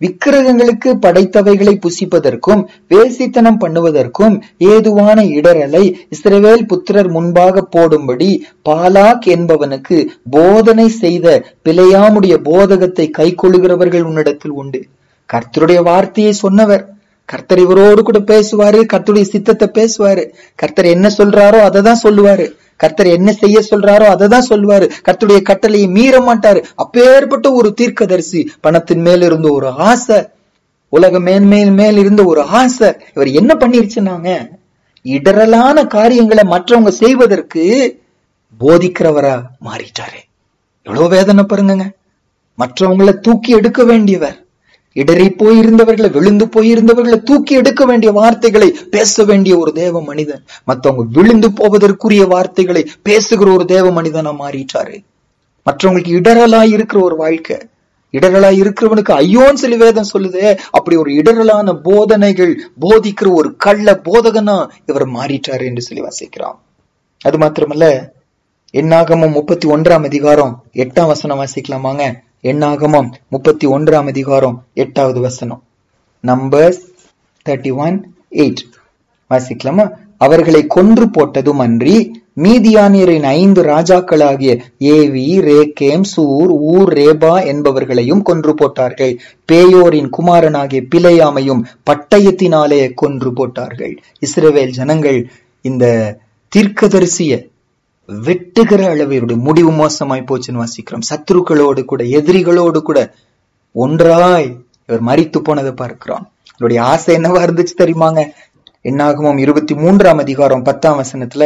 விக்கிரகங்களுக்கு படைத்தவைகளை புசிப்பதற்கும் வேசித்தனம் பண்ணுவதற்கும் ஏதுவான இடரலை இஸ்ரவேல் புத்திரர் முன்பாக போடும்படி பாலாக் என்பவனுக்கு போதனை செய்த பிழையாமுடைய போதகத்தை கை கொள்ளுகிறவர்கள் உன்னிடத்தில் உண்டு. கர்த்தருடைய வார்த்தையை சொன்னவர், கர்த்தர் இவரோடு கூட பேசுவாரு, கர்த்தருடைய சித்தத்தை பேசுவாரு, கர்த்தர் என்ன சொல்றாரோ அதை தான் சொல்லுவாரு, கர்த்தர் என்ன செய்ய சொல்றாரோ அதை தான் சொல்லுவாரு, கர்த்தருடைய கட்டளையை மீற மாட்டாரு. அப்பேற்பட்ட ஒரு தீர்க்கதரிசி, பணத்தின் மேல் இருந்த ஒரு ஆசை, உலக மேன்மையின் மேல் இருந்த ஒரு ஆசை இவர் என்ன பண்ணிருச்சுனாங்க, இடரலான காரியங்களை மற்றவங்க செய்வதற்கு போதிக்கிறவரா மாறிட்டாரு. எவ்வளவு வேதனை பாருங்க. மற்றவங்களை தூக்கி எடுக்க வேண்டியவர், இடறி போயிருந்தவர்களை, விழுந்து போயிருந்தவர்களை தூக்கி எடுக்க வேண்டிய வார்த்தைகளை பேச வேண்டிய ஒரு தேவ மனிதன், மற்றவங்க விழுந்து போவதற்குரிய வார்த்தைகளை பேசுகிற ஒரு தேவ மனிதனா மாறிட்டாரு. மற்றவங்களுக்கு இடரலாய் இருக்கிற ஒரு வாழ்க்கை, இடரலாய் இருக்கிறவனுக்கு ஐயோன்னு சொல்லி வேதம் சொல்லுது. அப்படி ஒரு இடரலான போதனைகள் போதிக்கிற ஒரு கள்ள போதகனா இவர் மாறிட்டாரு என்று சொல்லி வாசிக்கிறான். அது மாத்திரமல்ல, எண்ணாகமம் 31 அதிகாரம் 8 வாசிக்கலாமாங்க? எண்ணாகமம் 31 8 நம்பர்ஸ் 31:8 வாசிக்கலாமா? அவர்களை கொன்று போட்டதும் அன்றி மீதியானியரின் 5 ராஜாக்களாகிய ஏவி, ரேக்கேம், சூர், ஊர், ரேபா என்பவர்களையும் கொன்று போட்டார்கள். பேயோரின் குமாரனாகிய பிலேயாமையும் பட்டயத்தினாலே கொன்று போட்டார்கள். இஸ்ரவேல் ஜனங்கள் இந்த தீர்க்கதரிசிய வெட்டுகிற அளவு இவருடைய முடிவு மோசமாய் போச்சுன்னு வாசிக்கிறோம். சத்துருக்களோடு கூட, எதிரிகளோடு கூட ஒன்றாய் இவர் மரித்து போனதை பார்க்கிறோம். இவருடைய ஆசை என்னவா இருந்துச்சு தெரியுமாங்க? எண்ணாகமம் 23 10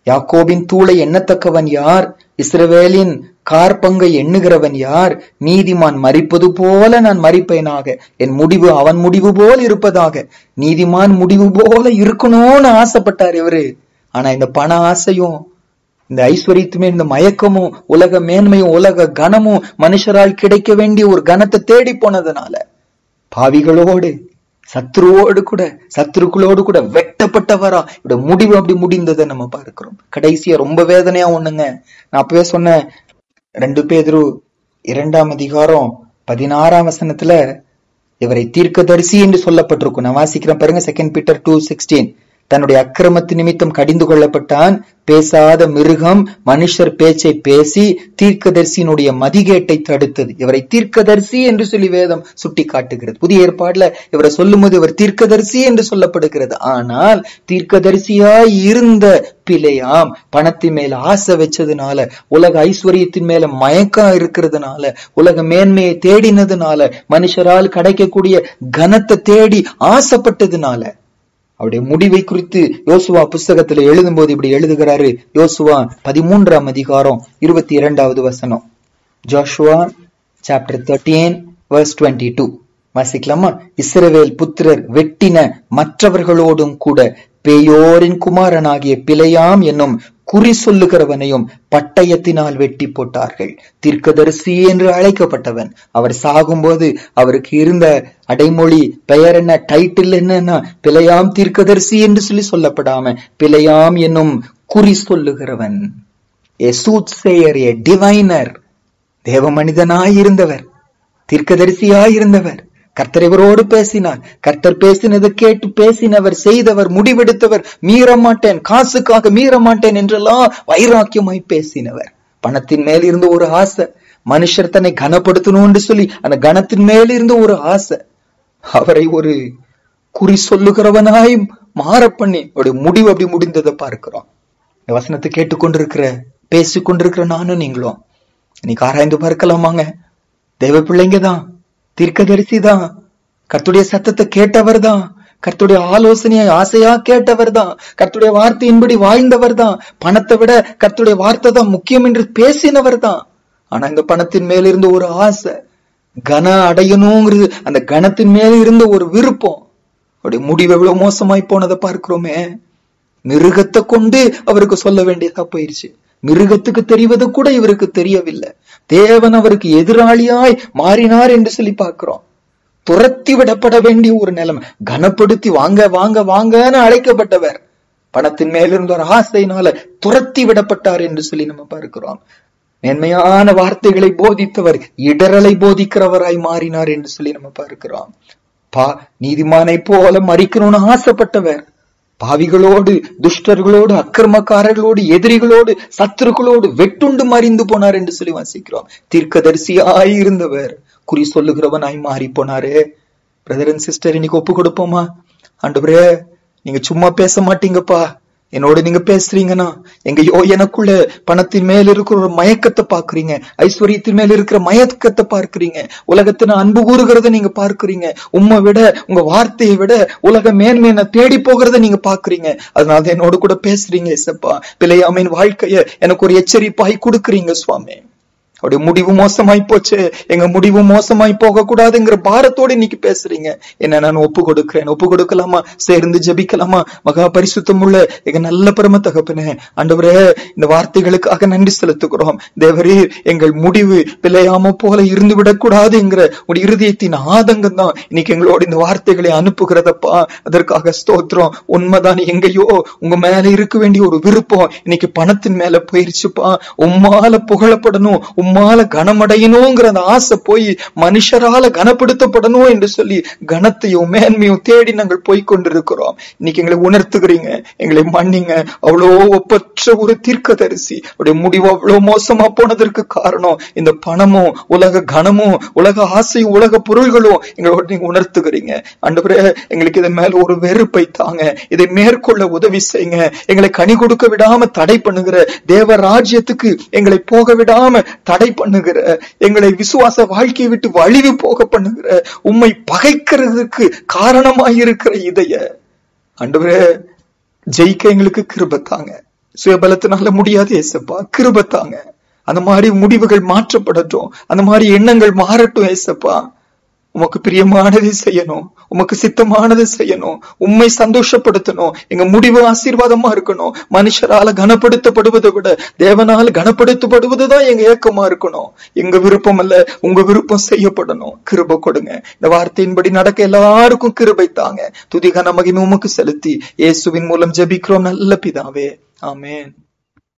யாக்கோபின் தூளை எண்ணத்தக்கவன் யார்? இஸ்ரவேலின் கார்பங்கை எண்ணுகிறவன் யார்? நீதிமான் மரிப்பது போல நான் மரிப்பேனாக, என் முடிவு அவன் முடிவு போல இருப்பதாக. நீதிமான் முடிவு போல இருக்கணும்னு ஆசைப்பட்டார் இவரு. ஆனா இந்த பண ஆசையும், இந்த ஐஸ்வர்யத்துமே, இந்த மயக்கமும், உலக மேன்மையும், உலக கனமும், மனுஷரால் கிடைக்க வேண்டிய ஒரு கனத்தை தேடி போனதுனால பாவிகளோடு, சத்துருக்களோடு கூட வெட்டப்பட்டவரா இவட முடிவு அப்படி முடிந்ததை நம்ம பார்க்கிறோம். கடைசியா ரொம்ப வேதனையா ஒண்ணுங்க. நான் அப்பவே சொன்னேன், 2 பேதுரு 2 16 இவரை தீர்க்கதரிசி என்று சொல்லப்பட்டிருக்கும். நான் வாசிக்கிறேன் பாருங்க. 2 Peter 2:16 தன்னுடைய அக்கிரமத்து நிமித்தம் கடிந்து கொள்ளப்பட்டான். பேசாத மிருகம் மனுஷர் பேச்சை பேசி தீர்க்கதரிசியினுடைய மதிகேட்டை தடுத்தது. இவரை தீர்க்கதரிசி என்று சொல்லி வேதம் சுட்டி காட்டுகிறது. புதிய ஏற்பாடுல இவரை சொல்லும் போது இவர் தீர்க்கதரிசி என்று சொல்லப்படுகிறது. ஆனால் தீர்க்கதரிசியாய் இருந்த பிலேயாம் பணத்தின் மேல ஆசை வச்சதுனால, உலக ஐஸ்வர்யத்தின் மேல மயக்கம் இருக்கிறதுனால, உலக மேன்மையை தேடினதுனால, மனுஷரால் கிடைக்கக்கூடிய கனத்தை தேடி ஆசைப்பட்டதுனால அவருடைய முடிவை குறித்து யோசுவா புஸ்தகத்துல எழுதும் போது இப்படி எழுதுகிறாரு. யோசுவா 13 22 ஜோஷுவா chapter 13:22 வாசிக்கலாமா? இஸ்ரவேல் புத்திரர் வெட்டின மற்றவர்களோடும் கூட பேயோரின் குமாரனாகிய பிலேயாம் என்னும் குறி சொல்லுகிறவனையும் பட்டயத்தினால் வெட்டி போட்டார்கள். தீர்க்கதரிசி என்று அழைக்கப்பட்டவன். அவர் சாகும்போது அவருக்கு இருந்த அடைமொழி பெயர் என்ன, டைட்டில் என்னன்னா பிலேயாம் தீர்க்கதரிசி என்று சொல்லி சொல்லப்படாம பிலேயாம் என்னும் குறி சொல்லுகிறவன், a soothsayer, a diviner, தேவ மனிதனாய் இருந்தவர், தீர்க்கதரிசியாய் இருந்தவர். கர்த்தர் இவரோடு பேசினார். கர்த்தர் பேசினதை கேட்டு பேசினவர், செய்தவர், முடிவெடுத்தவர். மீறமாட்டேன், காசுக்காக மீறமாட்டேன் என்றெல்லாம் வைராக்கியமாய் பேசினவர். பணத்தின் மேல் இருந்த ஒரு ஆசை, மனுஷர் தன்னை கனப்படுத்தணும்னு சொல்லி அந்த கனத்தின் மேல் இருந்த ஒரு ஆசை அவரை ஒரு குறி சொல்லுகிறவனாய் மாற பண்ணி அவருடைய முடிவு அப்படி முடிந்ததை பார்க்கிறோம். இந்த வசனத்தை கேட்டுக்கொண்டிருக்கிற, பேசிக்கொண்டிருக்கிற நானும் நீங்களும் இன்னைக்கு ஆராய்ந்து பார்க்கலாமாங்க? தெய்வ பிள்ளைங்க தான், தீர்க்கதரிசி தான், கர்த்தருடைய சத்தத்தை கேட்டவர் தான், கர்த்தருடைய ஆலோசனையை ஆசையா கேட்டவர் தான், கர்த்தருடைய வார்த்தையின்படி வாழ்ந்தவர் தான், பணத்தை விட கர்த்தருடைய வார்த்தை தான் முக்கியம் என்று பேசினவர் தான். ஆனா இந்த பணத்தின் மேல இருந்த ஒரு ஆசை, கன அடையணுங்கிறது, அந்த கனத்தின் மேல இருந்த ஒரு விருப்பம், அவருடைய முடிவு எவ்வளவு மோசமாய் போனதை பார்க்கிறோமே. மிருகத்தை கொண்டு அவருக்கு சொல்ல வேண்டியதா போயிருச்சு. மிருகத்துக்கு தெரிவது கூட இவருக்கு தெரியவில்லை. தேவன் அவருக்கு எதிராளியாய் மாறினார் என்று சொல்லி பார்க்கிறோம். துரத்தி விடப்பட வேண்டிய ஒரு நிலைமை, கனப்படுத்தி வாங்க வாங்க வாங்கன்னு அழைக்கப்பட்டவர் பணத்தின் மேலிருந்த ஒரு ஆசையினால துரத்தி விடப்பட்டார் என்று சொல்லி நம்ம பார்க்கிறோம். மேன்மையான வார்த்தைகளை போதித்தவர் இடரலை போதிக்கிறவராய் மாறினார் என்று சொல்லி நம்ம பார்க்கிறோம். நீதிமானை போல மரிக்கணும்னு ஆசைப்பட்டவர் பாவிகளோடு, துஷ்டர்களோடு, அக்கிரமக்காரர்களோடு, எதிரிகளோடு, சத்துருக்களோடு வெட்டுண்டு மறிந்து போனார் என்று சொல்லி வாசிக்கிறோம். தீர்க்கதரிசியாய் இருந்தவர் குறி சொல்லுகிறவனாய் மாறி போனாரு. பிரதர் அண்ட் சிஸ்டர், இன்னைக்கு ஒப்பு கொடுப்போமா? ஆண்டவரே, நீங்க சும்மா பேச மாட்டீங்கப்பா, என்னோட நீங்க பேசுறீங்கன்னா, எங்கயோ எனக்குள்ள பணத்தின் மேல இருக்கிற ஒரு மயக்கத்தை பாக்குறீங்க, ஐஸ்வர்யத்தின் மேல இருக்கிற மயக்கத்தை பார்க்கிறீங்க, உலகத்தின அன்பு கூறுகிறத நீங்க பார்க்கிறீங்க, உம்மை விட உங்க வார்த்தையை விட உலக மேன்மையை தேடி போகிறத நீங்க பாக்குறீங்க. அதனால என்னோட கூட பேசுறீங்க ஏசப்பா. பிள்ளையாமின் வாழ்க்கைய எனக்கு ஒரு எச்சரிப்பாய் கொடுக்குறீங்க சுவாமி. அவருடைய முடிவு மோசமாய் போச்சு, எங்க முடிவு மோசமாய் போக கூடாதுங்கிற பாரத்தோடு இன்னைக்கு பேசுறீங்க. என்ன நான் ஒப்பு கொடுக்கிறேன். ஒப்பு கொடுக்கலாமா? சேர்ந்து ஜெபிக்கலாமா? மகா பரிசுத்தம் உள்ள எங்க நல்ல பரம தகப்பனே, ஆண்டவரே, இந்த வார்த்தைகளுக்காக நன்றி செலுத்துகிறோம். தேவரீர், எங்கள் முடிவு பிள்ளையாம போல இருந்து விடக்கூடாதுங்கிற ஒரு இருதயத்தின் ஆதங்கம் தான் இன்னைக்கு எங்களோட இந்த வார்த்தைகளை அனுப்புகிறதப்பா. அதற்காக ஸ்தோத்திரம். உண்மைதான், எங்கேயோ உங்க மேல இருக்க வேண்டிய ஒரு விருப்பம் இன்னைக்கு பணத்தின் மேல போயிருச்சுப்பா. உம்மால புகழப்படணும், உம்மால கனமடையணுங்கிற அந்த ஆசை போய் மனுஷரால கனப்படுத்தப்படணும் என்று சொல்லி கனத்தையும் மேன்மையும் தேடி நாங்கள் போய்கொண்டிருக்கிறோம். இன்னைக்கு எங்களை உணர்த்துகிறீங்க, எங்களை மன்னிங்க. அவ்வளோ ஒப்பற்ற ஒரு தீர்க்கதரிசி, அவருடைய முடிவு அவ்வளவு மோசமா போனதற்கு காரணம் இந்த பணமும் உலக கனமும் உலக ஆசையும் உலக பொருள்களும் எங்களோட நீங்க உணர்த்துகிறீங்க. ஆண்டவரே, எங்களுக்கு இதன் மேல ஒரு வெறுப்பை தாங்க, இதை மேற்கொள்ள உதவி செய்யுங்க. எங்களை கனி கொடுக்க விடாம தடை பண்ணுகிற, தேவ ராஜ்யத்துக்கு எங்களை போக விடாம தடை பண்ணுகிற, எங்களை விசுவாச வாழ்க்கையை விட்டு வழிவு போக பண்ணுகிற, உம்மை பகைக்கிறதுக்கு காரணமாயிருக்கிற இதைய ஆண்டவரே ஜெயிக்க எங்களுக்கு கிருபை தாங்க. சுயபலத்தினால முடியாது ஏசப்பா, கிருபை தாங்க. அந்த மாதிரி முடிவுகள் மாற்றப்படட்டும், அந்த மாதிரி எண்ணங்கள் மாறட்டும் ஏசப்பா. உமக்கு பிரியமானதை செய்யணும், உமக்கு சித்தமானதை செய்யணும், உம்மை சந்தோஷப்படுத்தணும். எங்க முடிவு ஆசீர்வாதமா இருக்கணும். மனுஷரால கனப்படுத்தப்படுவதை விட தேவனால கனப்படுத்தப்படுவதுதான் எங்க ஏக்கமா இருக்கணும். எங்க விருப்பம் அல்ல, உங்க விருப்பம் செய்யப்படணும். கிருபை கொடுங்க. இந்த வார்த்தையின்படி நடக்க எல்லாருக்கும் கிருபை தாங்க. துதி கன மகிமை உமக்கு செலுத்தி இயேசுவின் மூலம் ஜெபிக்கிறோம் நல்ல பிதாவே, ஆமென்.